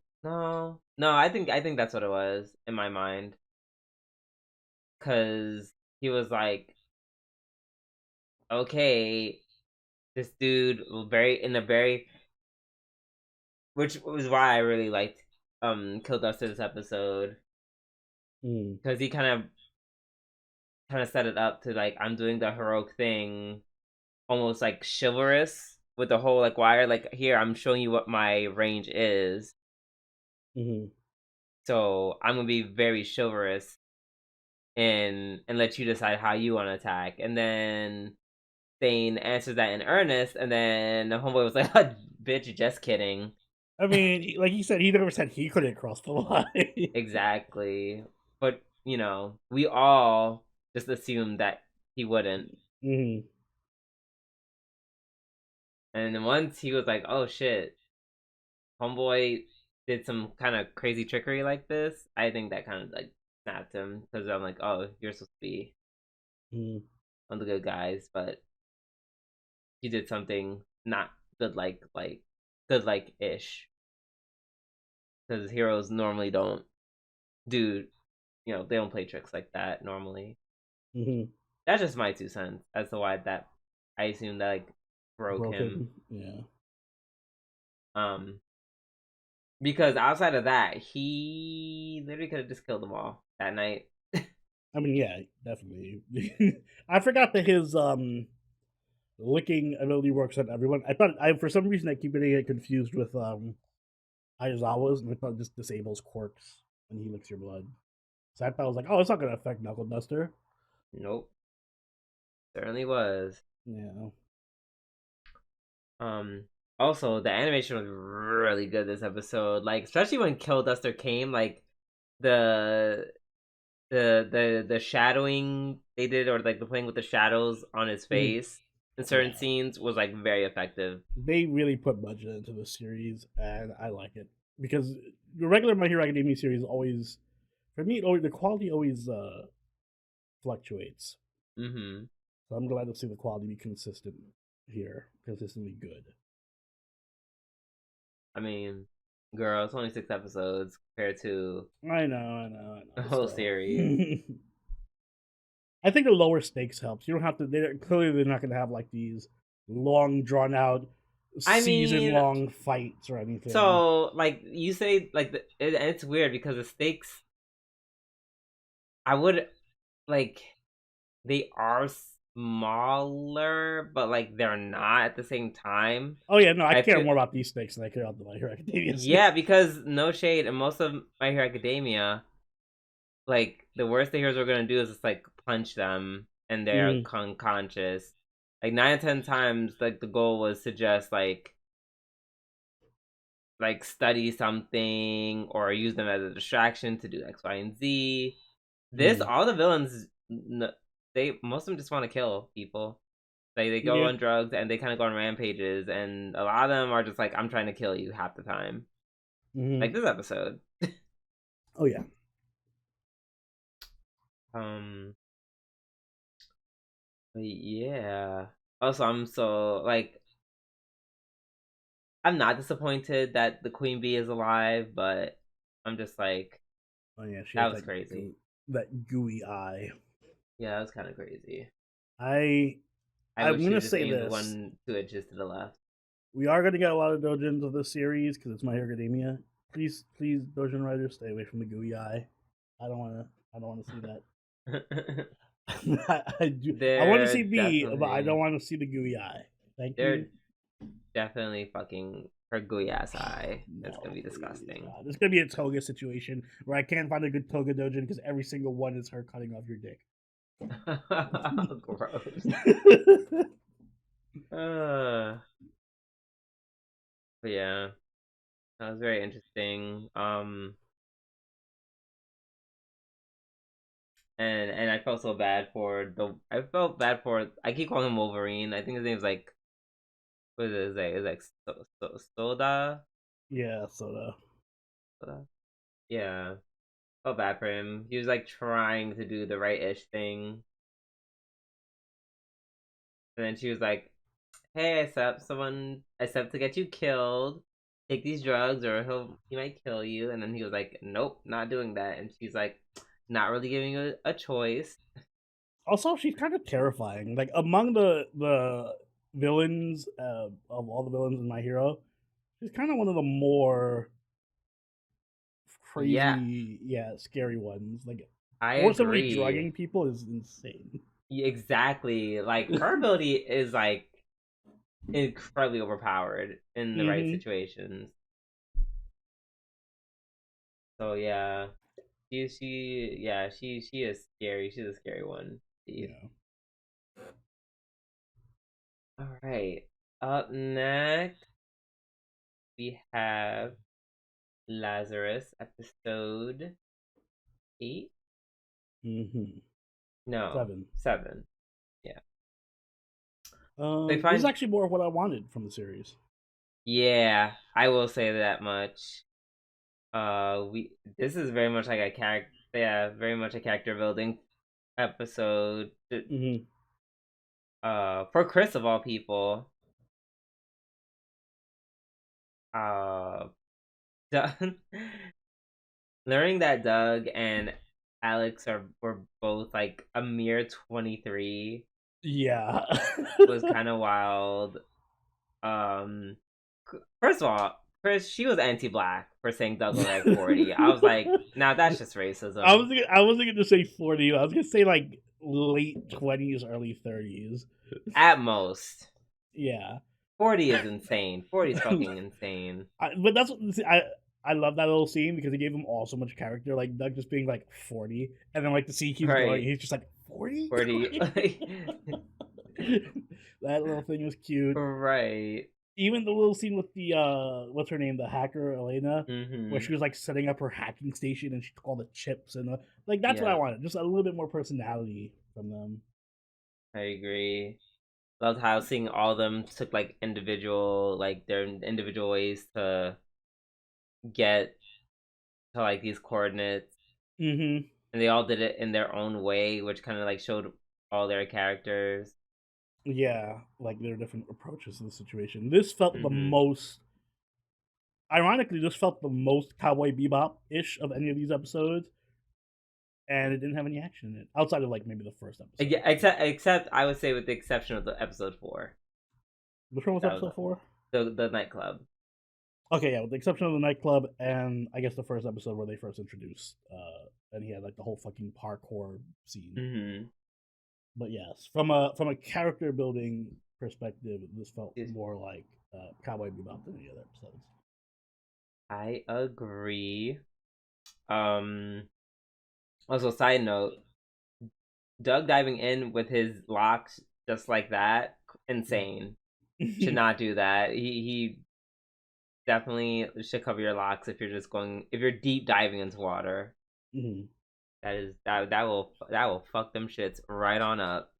[SPEAKER 1] no, I think that's what it was in my mind, because he was like, okay, this dude very in a very, which was why I really liked Kill Dustin this episode,
[SPEAKER 2] Mm.
[SPEAKER 1] because he kind of set it up to like, I'm doing the heroic thing, almost like chivalrous with the whole like wire, like here I'm showing you what my range is,
[SPEAKER 2] Mm-hmm.
[SPEAKER 1] so I'm gonna be very chivalrous and let you decide how you want to attack. And then Thane answers that in earnest, and then the homeboy was like, "Bitch, just kidding."
[SPEAKER 2] I mean, like you said, he never said he couldn't cross the line.
[SPEAKER 1] Exactly, but we all just assumed that he wouldn't.
[SPEAKER 2] Mm-hmm.
[SPEAKER 1] And then once he was like, "Oh shit, homeboy did some kind of crazy trickery like this," I think that kind of like snapped him, because I'm like, "Oh, you're supposed to be
[SPEAKER 2] Mm-hmm.
[SPEAKER 1] one of the good guys, but you did something not good, like good like ish." Because heroes normally don't do they don't play tricks like that normally.
[SPEAKER 2] Mm-hmm.
[SPEAKER 1] That's just my 2 cents as to why that I assume that like broke him.
[SPEAKER 2] Broken. Yeah.
[SPEAKER 1] Um, because outside of that, he literally could have just killed them all that night.
[SPEAKER 2] I mean, yeah, definitely. I forgot that his licking ability works on everyone. I thought I for some reason I keep getting it confused with Aizawa's, and I thought it just disables quirks when he licks your blood. So I thought I was like, oh, it's not gonna affect Knuckle Duster.
[SPEAKER 1] Nope, certainly was.
[SPEAKER 2] Yeah.
[SPEAKER 1] Um, Also the animation was really good this episode, like especially when Kill Duster came, like the the shadowing they did, or like the playing with the shadows on his
[SPEAKER 2] Mhm.
[SPEAKER 1] face in certain
[SPEAKER 2] Yeah.
[SPEAKER 1] scenes was like very effective.
[SPEAKER 2] They really put budget into the series, and I like it because the regular My Hero Academia series always, for me, the quality always fluctuates.
[SPEAKER 1] Mm-hmm.
[SPEAKER 2] So I'm glad to see the quality be consistent here, consistently good.
[SPEAKER 1] I mean, girl, it's only 6 episodes compared to
[SPEAKER 2] I know,
[SPEAKER 1] the whole
[SPEAKER 2] still.
[SPEAKER 1] series.
[SPEAKER 2] I think the lower stakes helps. You don't have to. Clearly, they're not going to have like these long, drawn out,
[SPEAKER 1] I
[SPEAKER 2] season
[SPEAKER 1] mean,
[SPEAKER 2] long fights or anything.
[SPEAKER 1] so like you say, like it's weird because the stakes, I would like they are smaller, but like they're not at the same time.
[SPEAKER 2] Oh yeah, no, I
[SPEAKER 1] I
[SPEAKER 2] care
[SPEAKER 1] feel
[SPEAKER 2] more about these stakes than I care about the My Hero Academia
[SPEAKER 1] Yeah,
[SPEAKER 2] stakes.
[SPEAKER 1] because no shade, and most of My Hero Academia, like the worst the heroes are gonna do is just like punch them and they're
[SPEAKER 2] Mm,
[SPEAKER 1] unconscious. Like 9 or 10 times, like the goal was to just like study something or use them as a distraction to do X, Y, and Z. This
[SPEAKER 2] mm.
[SPEAKER 1] all the villains, they most of them just want to kill people. Like they go
[SPEAKER 2] Yeah.
[SPEAKER 1] on drugs and they kind of go on rampages, and a lot of them are just like, I'm trying to kill you half the time.
[SPEAKER 2] Mm.
[SPEAKER 1] Like this episode.
[SPEAKER 2] Oh yeah.
[SPEAKER 1] Um, but yeah. Also, I'm so like I'm not disappointed that the queen bee is alive, but I'm just like
[SPEAKER 2] Oh yeah. She
[SPEAKER 1] that
[SPEAKER 2] has
[SPEAKER 1] was crazy.
[SPEAKER 2] that gooey eye.
[SPEAKER 1] Yeah, that was kind of crazy.
[SPEAKER 2] I
[SPEAKER 1] I
[SPEAKER 2] I'm
[SPEAKER 1] wish she
[SPEAKER 2] gonna
[SPEAKER 1] would just
[SPEAKER 2] say
[SPEAKER 1] aimed
[SPEAKER 2] this.
[SPEAKER 1] 1 2 inches to the left.
[SPEAKER 2] We are gonna get a lot of dojins of this series because it's My Hero Academia. Please, dojin writers, stay away from the gooey eye. I don't wanna. I don't want to see that. I do. I want to
[SPEAKER 1] they're
[SPEAKER 2] see B, but I don't
[SPEAKER 1] definitely
[SPEAKER 2] want to see the gooey eye. Thank you.
[SPEAKER 1] they're definitely fucking her gooey ass eye. That's gonna
[SPEAKER 2] No,
[SPEAKER 1] be
[SPEAKER 2] please,
[SPEAKER 1] disgusting.
[SPEAKER 2] God. It's gonna be a toga situation where I can't find a good toga dojin because every single one is her cutting off your dick.
[SPEAKER 1] Gross. Uh, but yeah, that was very interesting. And I felt so bad for the. I felt bad for. I keep calling him Wolverine. I think his name's like. What is it? Is like Soda?
[SPEAKER 2] Yeah, soda.
[SPEAKER 1] Soda? Yeah. Felt bad for him. He was like trying to do the right ish thing, and then she was like, "Hey, I accept to get you killed. Take these drugs, or he might kill you." And then he was like, "Nope, not doing that." And she's like, not really giving you a choice.
[SPEAKER 2] Also, she's kind of terrifying. Like among the villains of all the villains in My Hero, she's kind of one of the more
[SPEAKER 1] Yeah,
[SPEAKER 2] crazy, yeah, scary ones. Like
[SPEAKER 1] I
[SPEAKER 2] forcibly
[SPEAKER 1] agree.
[SPEAKER 2] drugging people is insane.
[SPEAKER 1] Exactly. Like her ability is like incredibly overpowered in the right
[SPEAKER 2] Mm-hmm.
[SPEAKER 1] situations. So yeah, she is scary. She's a scary one. Indeed.
[SPEAKER 2] Yeah.
[SPEAKER 1] All right. Up next, we have Lazarus, episode 8.
[SPEAKER 2] Mm-hmm.
[SPEAKER 1] No,
[SPEAKER 2] 7.
[SPEAKER 1] 7. Yeah. They
[SPEAKER 2] This is
[SPEAKER 1] find.
[SPEAKER 2] actually more of what I wanted from the series.
[SPEAKER 1] Yeah, I will say that much. We This is very much like a character. Yeah, very much a character building episode.
[SPEAKER 2] Mm-hmm.
[SPEAKER 1] For Chris of all people. Uh, Doug, learning that Doug and Alex were both like a mere 23
[SPEAKER 2] Yeah.
[SPEAKER 1] was kind of wild. Um, first of all, Chris, she was anti-black for saying Doug looked like 40. I was like, now that's just racism.
[SPEAKER 2] I wasn't gonna say 40. I was gonna say like late 20s, early 30s.
[SPEAKER 1] At most.
[SPEAKER 2] Yeah.
[SPEAKER 1] 40 is insane. 40 is fucking insane.
[SPEAKER 2] But that's what I love that little scene because it gave them all so much character. Like Doug just being like 40, and then like the scene keeps going, he's just like 40.
[SPEAKER 1] 40.
[SPEAKER 2] That little thing was cute.
[SPEAKER 1] Right.
[SPEAKER 2] Even the little scene with the what's her name, the hacker Elena, where she was like setting up her hacking station and she took all the chips and like that's what I wanted. Just a little bit more personality from them.
[SPEAKER 1] I agree. Loved how seeing all of them took like their individual ways to get to like these coordinates,
[SPEAKER 2] Mm-hmm.
[SPEAKER 1] and they all did it in their own way, which kind of like showed all their characters.
[SPEAKER 2] Yeah, like their different approaches to the situation. This felt the most. Ironically, this felt the most Cowboy Bebop ish of any of these episodes, and it didn't have any action in it outside of like maybe the first episode.
[SPEAKER 1] Yeah, except I would say with the exception of the episode 4.
[SPEAKER 2] Which one was episode 4?
[SPEAKER 1] The nightclub.
[SPEAKER 2] Okay, yeah, with the exception of the nightclub and I guess the first episode where they first introduced, and he had like the whole fucking parkour scene.
[SPEAKER 1] Mm-hmm.
[SPEAKER 2] But yes, from a character building perspective, this felt more like Cowboy Bebop than any other episodes.
[SPEAKER 1] I agree. Also, side note, Doug diving in with his locks just like that, insane. Should not do that. He definitely should cover your locks if you're deep diving into water.
[SPEAKER 2] Mm-hmm.
[SPEAKER 1] That will fuck them shits right on up.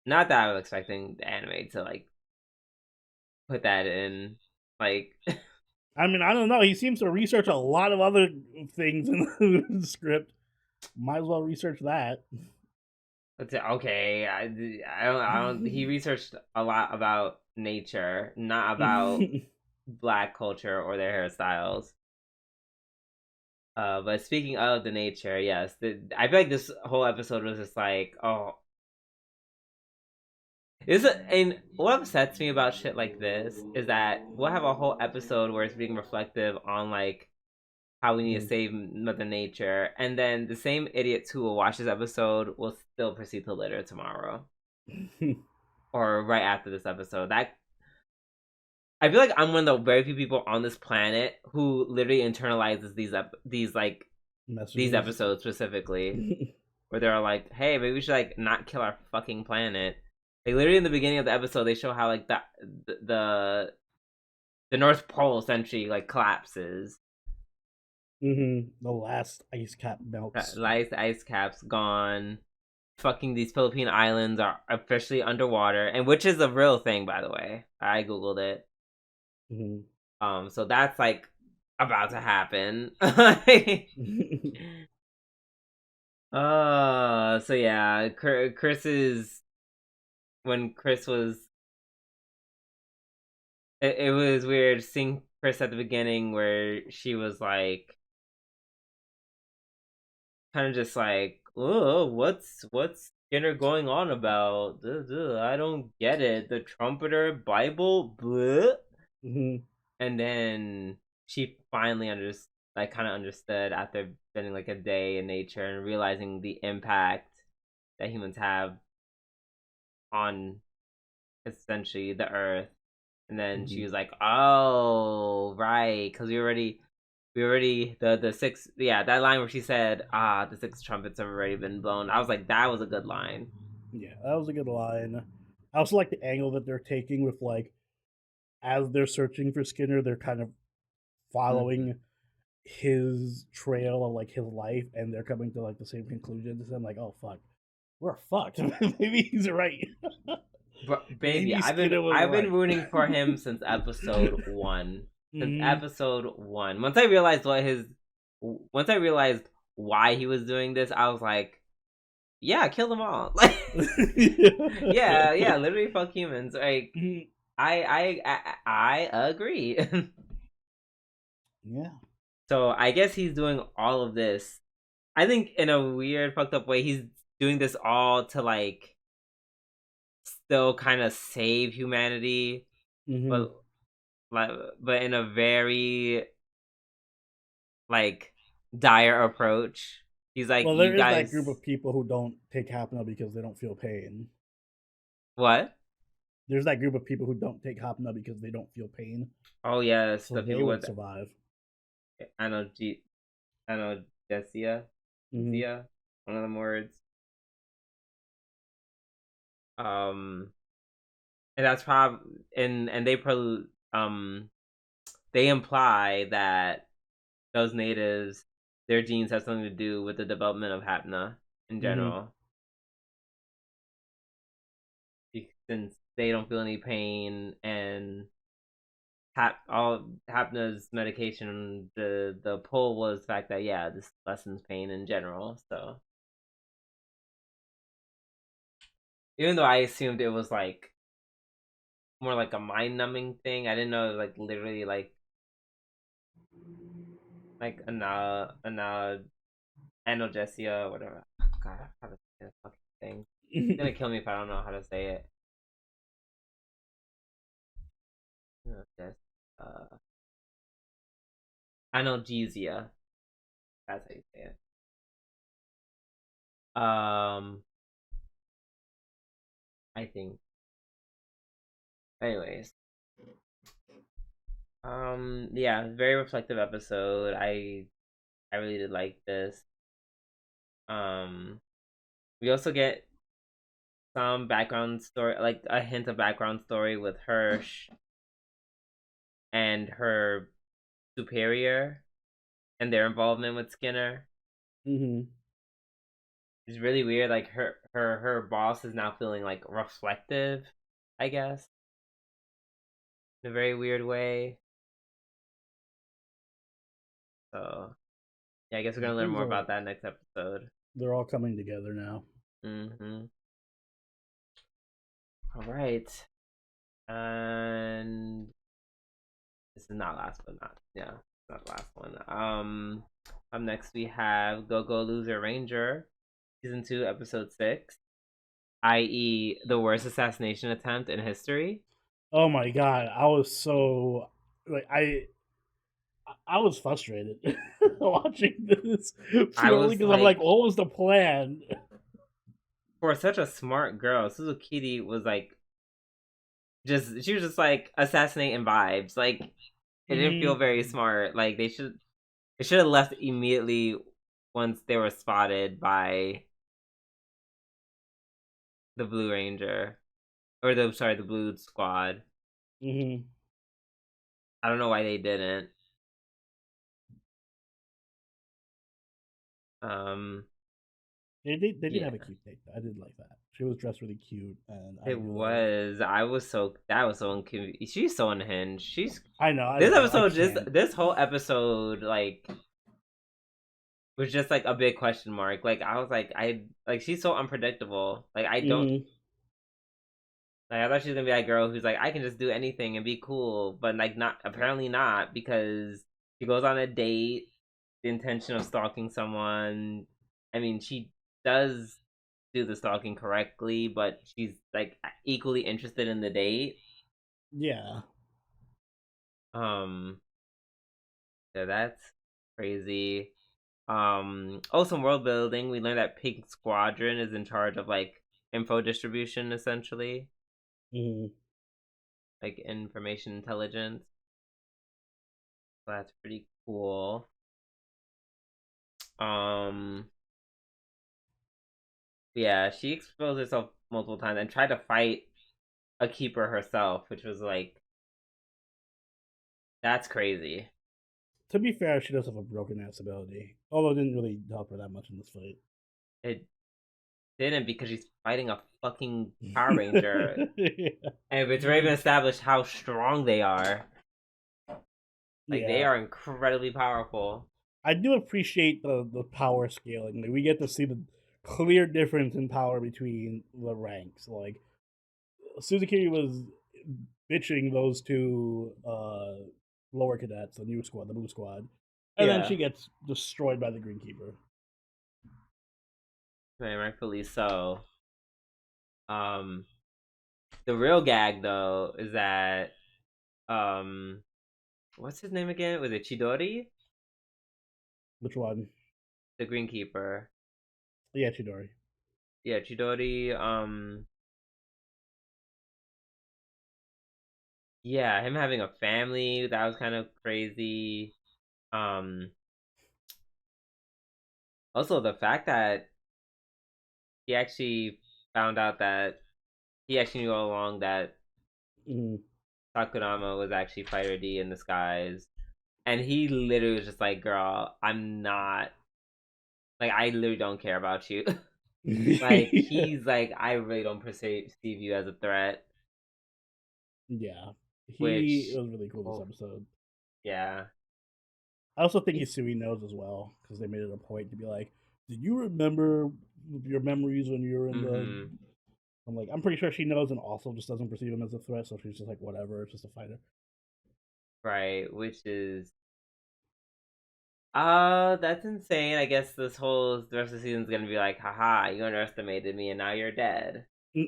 [SPEAKER 1] Not that I was expecting the anime to like put that in, like.
[SPEAKER 2] I mean, I don't know. He seems to research a lot of other things in the script. Might as well research that.
[SPEAKER 1] Okay, I don't. He researched a lot about nature, not about Black culture or their hairstyles. But speaking of the nature, yes, I feel like this whole episode was just like, oh, and what upsets me about shit like this is that we'll have a whole episode where it's being reflective on like how we need to save Mother Nature, and then the same idiots who will watch this episode will still proceed to litter tomorrow, or right after this episode. That I feel like I'm one of the very few people on this planet who literally internalizes these episodes specifically, where they're like, "Hey, maybe we should like not kill our fucking planet." Like literally in the beginning of the episode, they show how like the North Pole essentially like collapses.
[SPEAKER 2] The last ice cap melts.
[SPEAKER 1] Last ice cap's gone. Fucking these Philippine islands are officially underwater, and which is a real thing, by the way. I googled it. So that's like about to happen. So yeah, when Chris was. It was weird seeing Chris at the beginning where she was like, kind of just like, oh, what's Skinner going on about? I don't get it. The Trumpeter Bible, bleh. And then she finally kind of understood after spending like a day in nature and realizing the impact that humans have on essentially the Earth. And then she was like, "Oh, right, because we already the six that line where she said, the 6 trumpets have already been blown." I was like, that was a good line.
[SPEAKER 2] Yeah, that was a good line. I also like the angle that they're taking with like, as they're searching for Skinner, they're kind of following his trail of like his life, and they're coming to like the same conclusions. And I'm like, oh fuck, we're fucked. Maybe he's right.
[SPEAKER 1] But baby, I've been rooting for him since episode 1. Since episode 1. Once I realized why he was doing this, I was like, yeah, kill them all. Like, yeah, literally fuck humans. Like, I agree.
[SPEAKER 2] Yeah.
[SPEAKER 1] So I guess he's doing all of this. I think in a weird, fucked up way, he's doing this all to like still kind of save humanity,
[SPEAKER 2] Mm-hmm.
[SPEAKER 1] but like, but in a very like dire approach. He's like,
[SPEAKER 2] Well,
[SPEAKER 1] you
[SPEAKER 2] there is that group
[SPEAKER 1] guys,
[SPEAKER 2] of people who don't take Hapna because they don't feel pain.
[SPEAKER 1] what?
[SPEAKER 2] There's that group of people who don't take Hapna because they don't feel pain,
[SPEAKER 1] Oh yes,
[SPEAKER 2] so
[SPEAKER 1] the
[SPEAKER 2] they
[SPEAKER 1] people
[SPEAKER 2] would
[SPEAKER 1] with
[SPEAKER 2] survive.
[SPEAKER 1] I know G, I know Jessia,
[SPEAKER 2] Mm-hmm.
[SPEAKER 1] Zia, one of them words. Um, and that's probably and they imply that those natives, their genes have something to do with the development of Hapna in
[SPEAKER 2] Mm-hmm.
[SPEAKER 1] general, since they don't feel any pain and all Hapna's medication, the pull was the fact that yeah, this lessens pain in general. So even though I assumed it was like more like a mind numbing thing, I didn't know it was like literally like analgesia, whatever. God, how to say this fucking thing. It's gonna kill me if I don't know how to say it. Yes. Uh, analgesia. That's how you say it. I think. Anyways, yeah, very reflective episode. I really did like this. Um, we also get some background story, like a hint of background story with Hirsch and her superior and their involvement with Skinner.
[SPEAKER 2] Mm-hmm.
[SPEAKER 1] It's really weird. Like her boss is now feeling like reflective, I guess, in a very weird way. So yeah, I guess we're
[SPEAKER 2] Yeah,
[SPEAKER 1] gonna learn
[SPEAKER 2] things
[SPEAKER 1] more
[SPEAKER 2] are
[SPEAKER 1] about that next episode.
[SPEAKER 2] they're all coming together now.
[SPEAKER 1] Mm-hmm. All right, and this is not last, but not yeah, not the last one. Up next we have Go Go Loser Ranger, season 2, episode 6, i.e., the worst assassination attempt in history.
[SPEAKER 2] Oh my god, I was so like I was frustrated watching this
[SPEAKER 1] I
[SPEAKER 2] purely
[SPEAKER 1] was
[SPEAKER 2] because I'm like,
[SPEAKER 1] like,
[SPEAKER 2] what was the plan?
[SPEAKER 1] for such a smart girl, Suzukiri was like, just she was just like assassinating vibes. Like it didn't feel
[SPEAKER 2] Mm-hmm.
[SPEAKER 1] very smart. Like they should have left immediately once they were spotted by the Blue Ranger or the Blue Squad.
[SPEAKER 2] Mm-hmm.
[SPEAKER 1] I don't know why they didn't. Um,
[SPEAKER 2] They did
[SPEAKER 1] yeah,
[SPEAKER 2] have a cute date. I did like that. She was dressed really cute, and I
[SPEAKER 1] it
[SPEAKER 2] really like.
[SPEAKER 1] was. I was so that was so inconvenient. She's so unhinged. She's
[SPEAKER 2] I
[SPEAKER 1] this
[SPEAKER 2] know. I
[SPEAKER 1] episode.
[SPEAKER 2] can't.
[SPEAKER 1] This whole episode like was just like a big question mark. Like I was like I like she's so unpredictable. Like I don't
[SPEAKER 2] Mm-hmm.
[SPEAKER 1] like I thought she was gonna be that girl who's like I can just do anything and be cool, but like not apparently not because she goes on a date, the intention of stalking someone. I mean, she does do the stalking correctly, but she's like equally interested in the date.
[SPEAKER 2] Yeah.
[SPEAKER 1] Um, so that's crazy. Oh, some world building. We learned that Pink Squadron is in charge of like info distribution, essentially,
[SPEAKER 2] Mm-hmm.
[SPEAKER 1] like information intelligence. So that's pretty cool. Um, yeah, she exposed herself multiple times and tried to fight a keeper herself, which was like that's crazy.
[SPEAKER 2] To be fair, she does have a broken ass ability, although it didn't really help her that much in this fight.
[SPEAKER 1] It didn't because she's fighting a fucking Power Ranger,
[SPEAKER 2] Yeah.
[SPEAKER 1] and it's already been established how strong they are. Like they
[SPEAKER 2] Yeah.
[SPEAKER 1] are incredibly powerful.
[SPEAKER 2] I do appreciate the power scaling. Like, we get to see the clear difference in power between the ranks. Like Suzukiri was bitching those two lower cadets, the new squad, the blue squad, And then
[SPEAKER 1] Yeah,
[SPEAKER 2] she gets destroyed by the Greenkeeper.
[SPEAKER 1] man, rightfully so. Um, the real gag though is that um, what's his name again? Was it Chidori?
[SPEAKER 2] Which one?
[SPEAKER 1] The Greenkeeper.
[SPEAKER 2] Yeah, Chidori.
[SPEAKER 1] Yeah, Chidori. Yeah, him having a family, that was kind of crazy. Um, Also the fact that he actually found out that he actually knew all along that
[SPEAKER 2] Mm.
[SPEAKER 1] Sakurama was actually Fighter D in disguise, and he literally was just like, "Girl, I'm not like I literally don't care about you." Like he's like, "I really don't perceive you as a threat,"
[SPEAKER 2] Yeah, it
[SPEAKER 1] which,
[SPEAKER 2] was really cool this
[SPEAKER 1] oh
[SPEAKER 2] episode.
[SPEAKER 1] yeah,
[SPEAKER 2] I also think
[SPEAKER 1] he's
[SPEAKER 2] Hisui knows as well because they made it a point to be like, "Did you remember your memories when you were in the?"
[SPEAKER 1] mm-hmm,
[SPEAKER 2] I'm like, I'm pretty sure she knows, and also just doesn't perceive him as a threat. So she's just like, whatever, it's just a fighter.
[SPEAKER 1] right, which is that's insane. I guess this whole the rest of the season's gonna be like, haha, you underestimated me and now you're dead.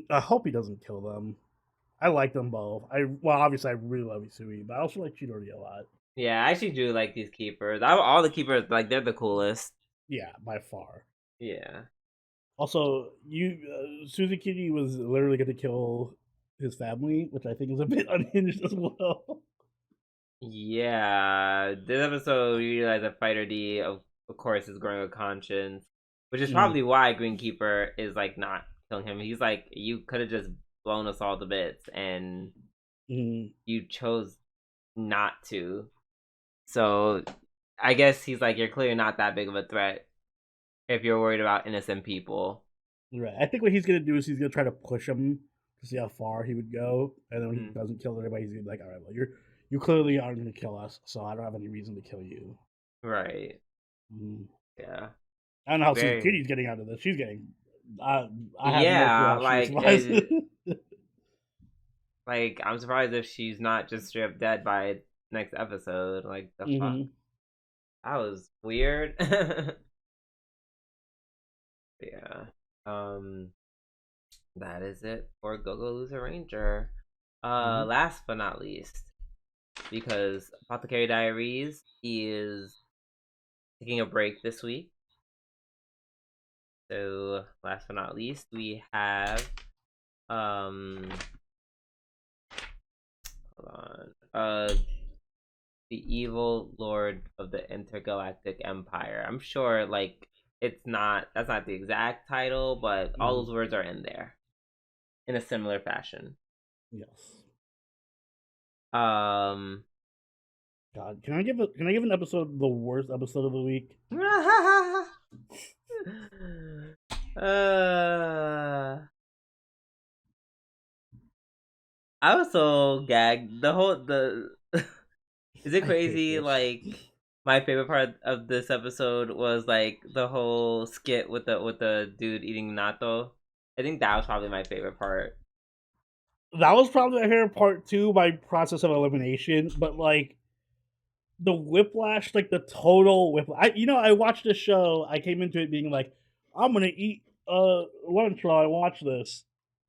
[SPEAKER 2] I hope he doesn't kill them. I like them both. Obviously I really love Hisui, but I also like Chidori a lot.
[SPEAKER 1] Yeah, I actually do like these keepers. All the keepers, like, they're the coolest.
[SPEAKER 2] Yeah, by far.
[SPEAKER 1] Yeah.
[SPEAKER 2] Also, Suzukiri was literally going to kill his family, which I think is a bit unhinged as well.
[SPEAKER 1] Yeah. This episode, we realize that Fighter D, of course, is growing a conscience, which is
[SPEAKER 2] Mm,
[SPEAKER 1] probably why Greenkeeper is, like, not killing him. He's like, you could have just blown us all to bits, and
[SPEAKER 2] mm,
[SPEAKER 1] you chose not to. So, I guess he's like, you're clearly not that big of a threat if you're worried about innocent people.
[SPEAKER 2] right. I think what he's going to do is he's going to try to push him to see how far he would go, and then when he
[SPEAKER 1] Mm,
[SPEAKER 2] doesn't kill anybody, he's going to be like, "All right, well, you clearly aren't going to kill us, so I don't have any reason to kill you."
[SPEAKER 1] right.
[SPEAKER 2] Mm.
[SPEAKER 1] Yeah.
[SPEAKER 2] I don't know how
[SPEAKER 1] Very.
[SPEAKER 2] Suzukiri's getting out of this. She's getting. I I have no clue
[SPEAKER 1] Yeah,
[SPEAKER 2] how she survives.
[SPEAKER 1] like I'm surprised if she's not just straight up dead by next episode. Like the fuck,
[SPEAKER 2] Hmm.
[SPEAKER 1] that was weird. Yeah. Um, that is it for Go Go Loser Ranger.
[SPEAKER 2] Hmm.
[SPEAKER 1] Last but not least, because Apothecary Diaries is taking a break this week. So last but not least, we have hold on. The evil lord of the intergalactic empire. I'm sure like that's not the exact title, but all
[SPEAKER 2] Hmm.
[SPEAKER 1] those words are in there in a similar fashion.
[SPEAKER 2] Yes.
[SPEAKER 1] Um
[SPEAKER 2] God, can I give an episode the worst episode of the week?
[SPEAKER 1] uh I was so gagged. The is it
[SPEAKER 2] I hate
[SPEAKER 1] crazy
[SPEAKER 2] this.
[SPEAKER 1] like my favorite part of this episode was like the whole skit with the dude eating natto. I think that was probably my favorite part.
[SPEAKER 2] That was probably my favorite part too by process of elimination, but like the whiplash, like the total whiplash. I watched this show. I came into it being like, I'm gonna eat lunch while I watch this.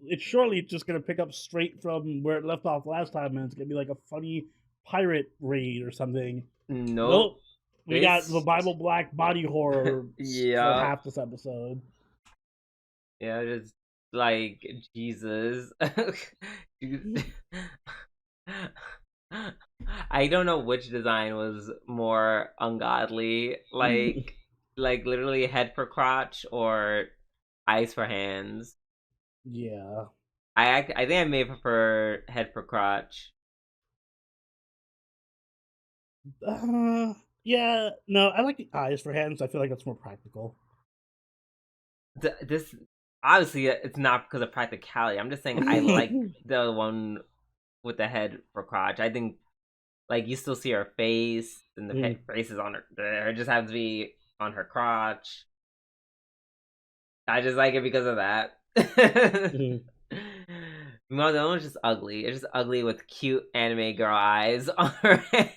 [SPEAKER 2] It's surely just gonna pick up straight from where it left off last time, and it's gonna be like a funny pirate raid or something.
[SPEAKER 1] Nope.
[SPEAKER 2] Nope. We got the
[SPEAKER 1] This
[SPEAKER 2] Bible Black body horror for
[SPEAKER 1] yeah.
[SPEAKER 2] half this episode.
[SPEAKER 1] Yeah, just like Jesus. I don't know which design was more ungodly. Like literally head for crotch or eyes for hands.
[SPEAKER 2] Yeah.
[SPEAKER 1] I think I may prefer head for crotch.
[SPEAKER 2] Yeah. No, I like the eyes for hands. I feel like that's more practical.
[SPEAKER 1] This obviously it's not because of practicality. I'm just saying I like the one with the head for crotch. I think like you still see her face and the
[SPEAKER 2] Mm.
[SPEAKER 1] face is on her. It just happens to be on her crotch. I just like it because of that.
[SPEAKER 2] Mm.
[SPEAKER 1] No, the other one's just ugly. It's just ugly with cute anime girl eyes on her head.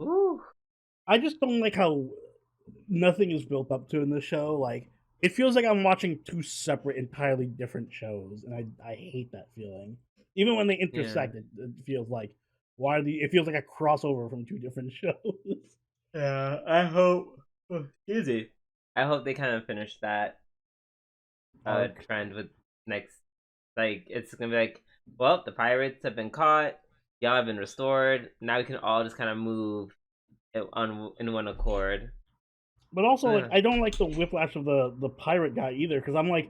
[SPEAKER 1] Ooh.
[SPEAKER 2] I just don't like how nothing is built up to in this show. Like it feels like I'm watching two separate, entirely different shows, and I hate that feeling. Even when they
[SPEAKER 1] Yeah.
[SPEAKER 2] intersect, it feels like why are the it feels like a crossover from two different shows.
[SPEAKER 1] Yeah, I hope. Oh, excuse me. I hope they kind of finish that
[SPEAKER 2] Arc.
[SPEAKER 1] trend with next. Like, it's gonna be like, well, the pirates have been caught. Y'all have been restored. Now we can all just kind of move in one accord.
[SPEAKER 2] But also, like,
[SPEAKER 1] Yeah.
[SPEAKER 2] I don't like the whiplash of the pirate guy either, because I'm like,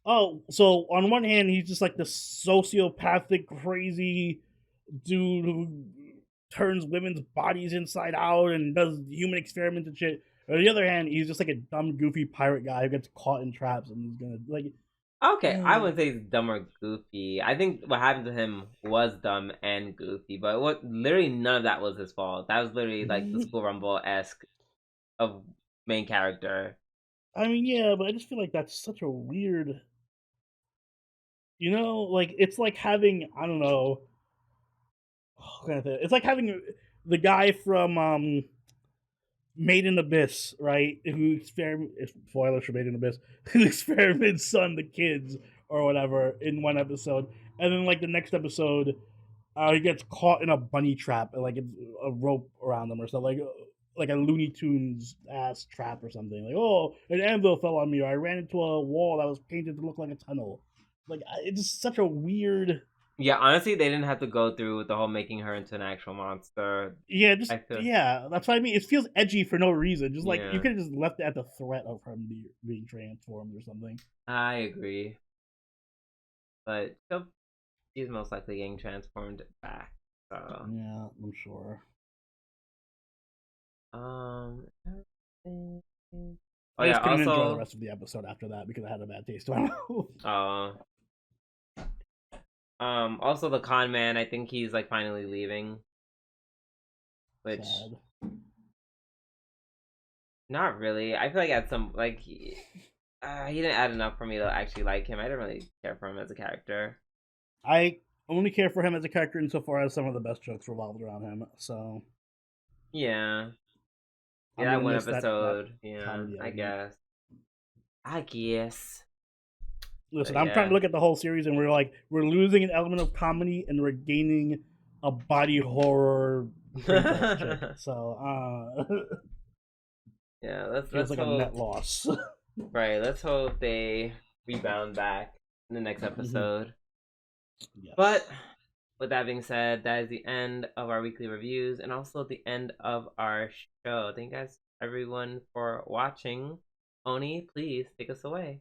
[SPEAKER 2] oh, so on one hand, he's just like the sociopathic, crazy dude who turns women's bodies inside out and does human experiments and shit. On the other hand, he's just like a dumb, goofy pirate guy who gets caught in traps and he's gonna like.
[SPEAKER 1] Okay, I wouldn't say he's dumb or goofy. I think what happened to him was dumb and goofy, but what literally none of that was his fault. That was literally like the School Rumble esque of main character.
[SPEAKER 2] I mean, yeah, but I just feel like that's such a weird. Like it's like having I don't know. It's like having the guy from Made in Abyss, right? Who experiment spoilers for Made in Abyss, who experiments on the kids or whatever in one episode, and then like the next episode, he gets caught in a bunny trap and like it's a rope around him or something, like a Looney Tunes ass trap or something. Like, oh, an anvil fell on me, or I ran into a wall that was painted to look like a tunnel. Like, it's just such a weird.
[SPEAKER 1] Yeah, honestly, they didn't have to go through with the whole making her into an actual monster.
[SPEAKER 2] Yeah,
[SPEAKER 1] I feel,
[SPEAKER 2] that's what I mean. It feels edgy for no reason. Just like you
[SPEAKER 1] yeah,
[SPEAKER 2] could have just left it at the threat of him being transformed or something.
[SPEAKER 1] I agree. But she's most likely getting transformed back. So,
[SPEAKER 2] Yeah, I'm sure.
[SPEAKER 1] um, oh
[SPEAKER 2] I
[SPEAKER 1] yeah,
[SPEAKER 2] just couldn't enjoy the
[SPEAKER 1] also,
[SPEAKER 2] rest of the episode after that because I had a bad taste in my mouth.
[SPEAKER 1] also the con man. I think he's like finally leaving, which
[SPEAKER 2] Sad.
[SPEAKER 1] not really. I feel like at some like he didn't add enough for me to actually like him. I didn't really care for him as a character.
[SPEAKER 2] I only care for him as a character insofar as some of the best jokes revolved around him. So
[SPEAKER 1] Yeah, yeah,
[SPEAKER 2] I'm
[SPEAKER 1] that
[SPEAKER 2] gonna
[SPEAKER 1] one
[SPEAKER 2] miss that
[SPEAKER 1] episode. Yeah,
[SPEAKER 2] comedy
[SPEAKER 1] I
[SPEAKER 2] element.
[SPEAKER 1] guess. I guess.
[SPEAKER 2] Listen,
[SPEAKER 1] But
[SPEAKER 2] I'm trying to
[SPEAKER 1] yeah.
[SPEAKER 2] look at the whole series, and we're losing an element of comedy, and we're gaining a body horror princess chick. So
[SPEAKER 1] Yeah,
[SPEAKER 2] feels
[SPEAKER 1] let's
[SPEAKER 2] like a net
[SPEAKER 1] hope.
[SPEAKER 2] loss.
[SPEAKER 1] Right, let's hope they rebound back in the next episode.
[SPEAKER 2] Yes.
[SPEAKER 1] But with that being said, that is the end of our weekly reviews and also the end of our show. Thank you guys, everyone, for watching. Oni, please take us away.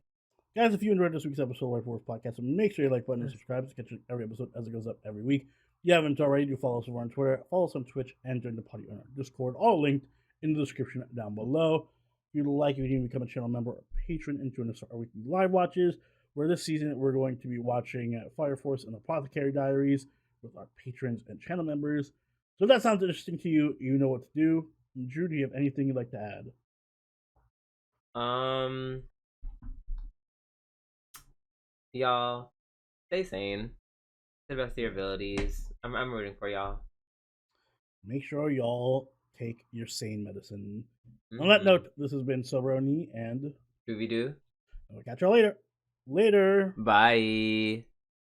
[SPEAKER 2] Guys, if you enjoyed this week's episode of Waifu Podcast, make sure you like button and subscribe to catch every episode as it goes up every week. If you haven't already, do follow us over on Twitter, follow us on Twitch, and join the party on our Discord, all linked in the description down below. If you'd like, you can become a channel member or patron and join us for our weekly live watches, where this season we're going to be watching Fire Force and Apothecary Diaries with our patrons and channel members. So if that sounds interesting to you, you know what to do. Drew, do you have anything you'd like to add?
[SPEAKER 1] Y'all, stay sane. To the best of your abilities. I'm rooting for y'all.
[SPEAKER 2] Make sure y'all take your sane medicine.
[SPEAKER 1] Mm-hmm.
[SPEAKER 2] On that note, this has been Soberoni, and
[SPEAKER 1] Doobie doo.
[SPEAKER 2] we'll catch y'all later. Later.
[SPEAKER 1] Bye.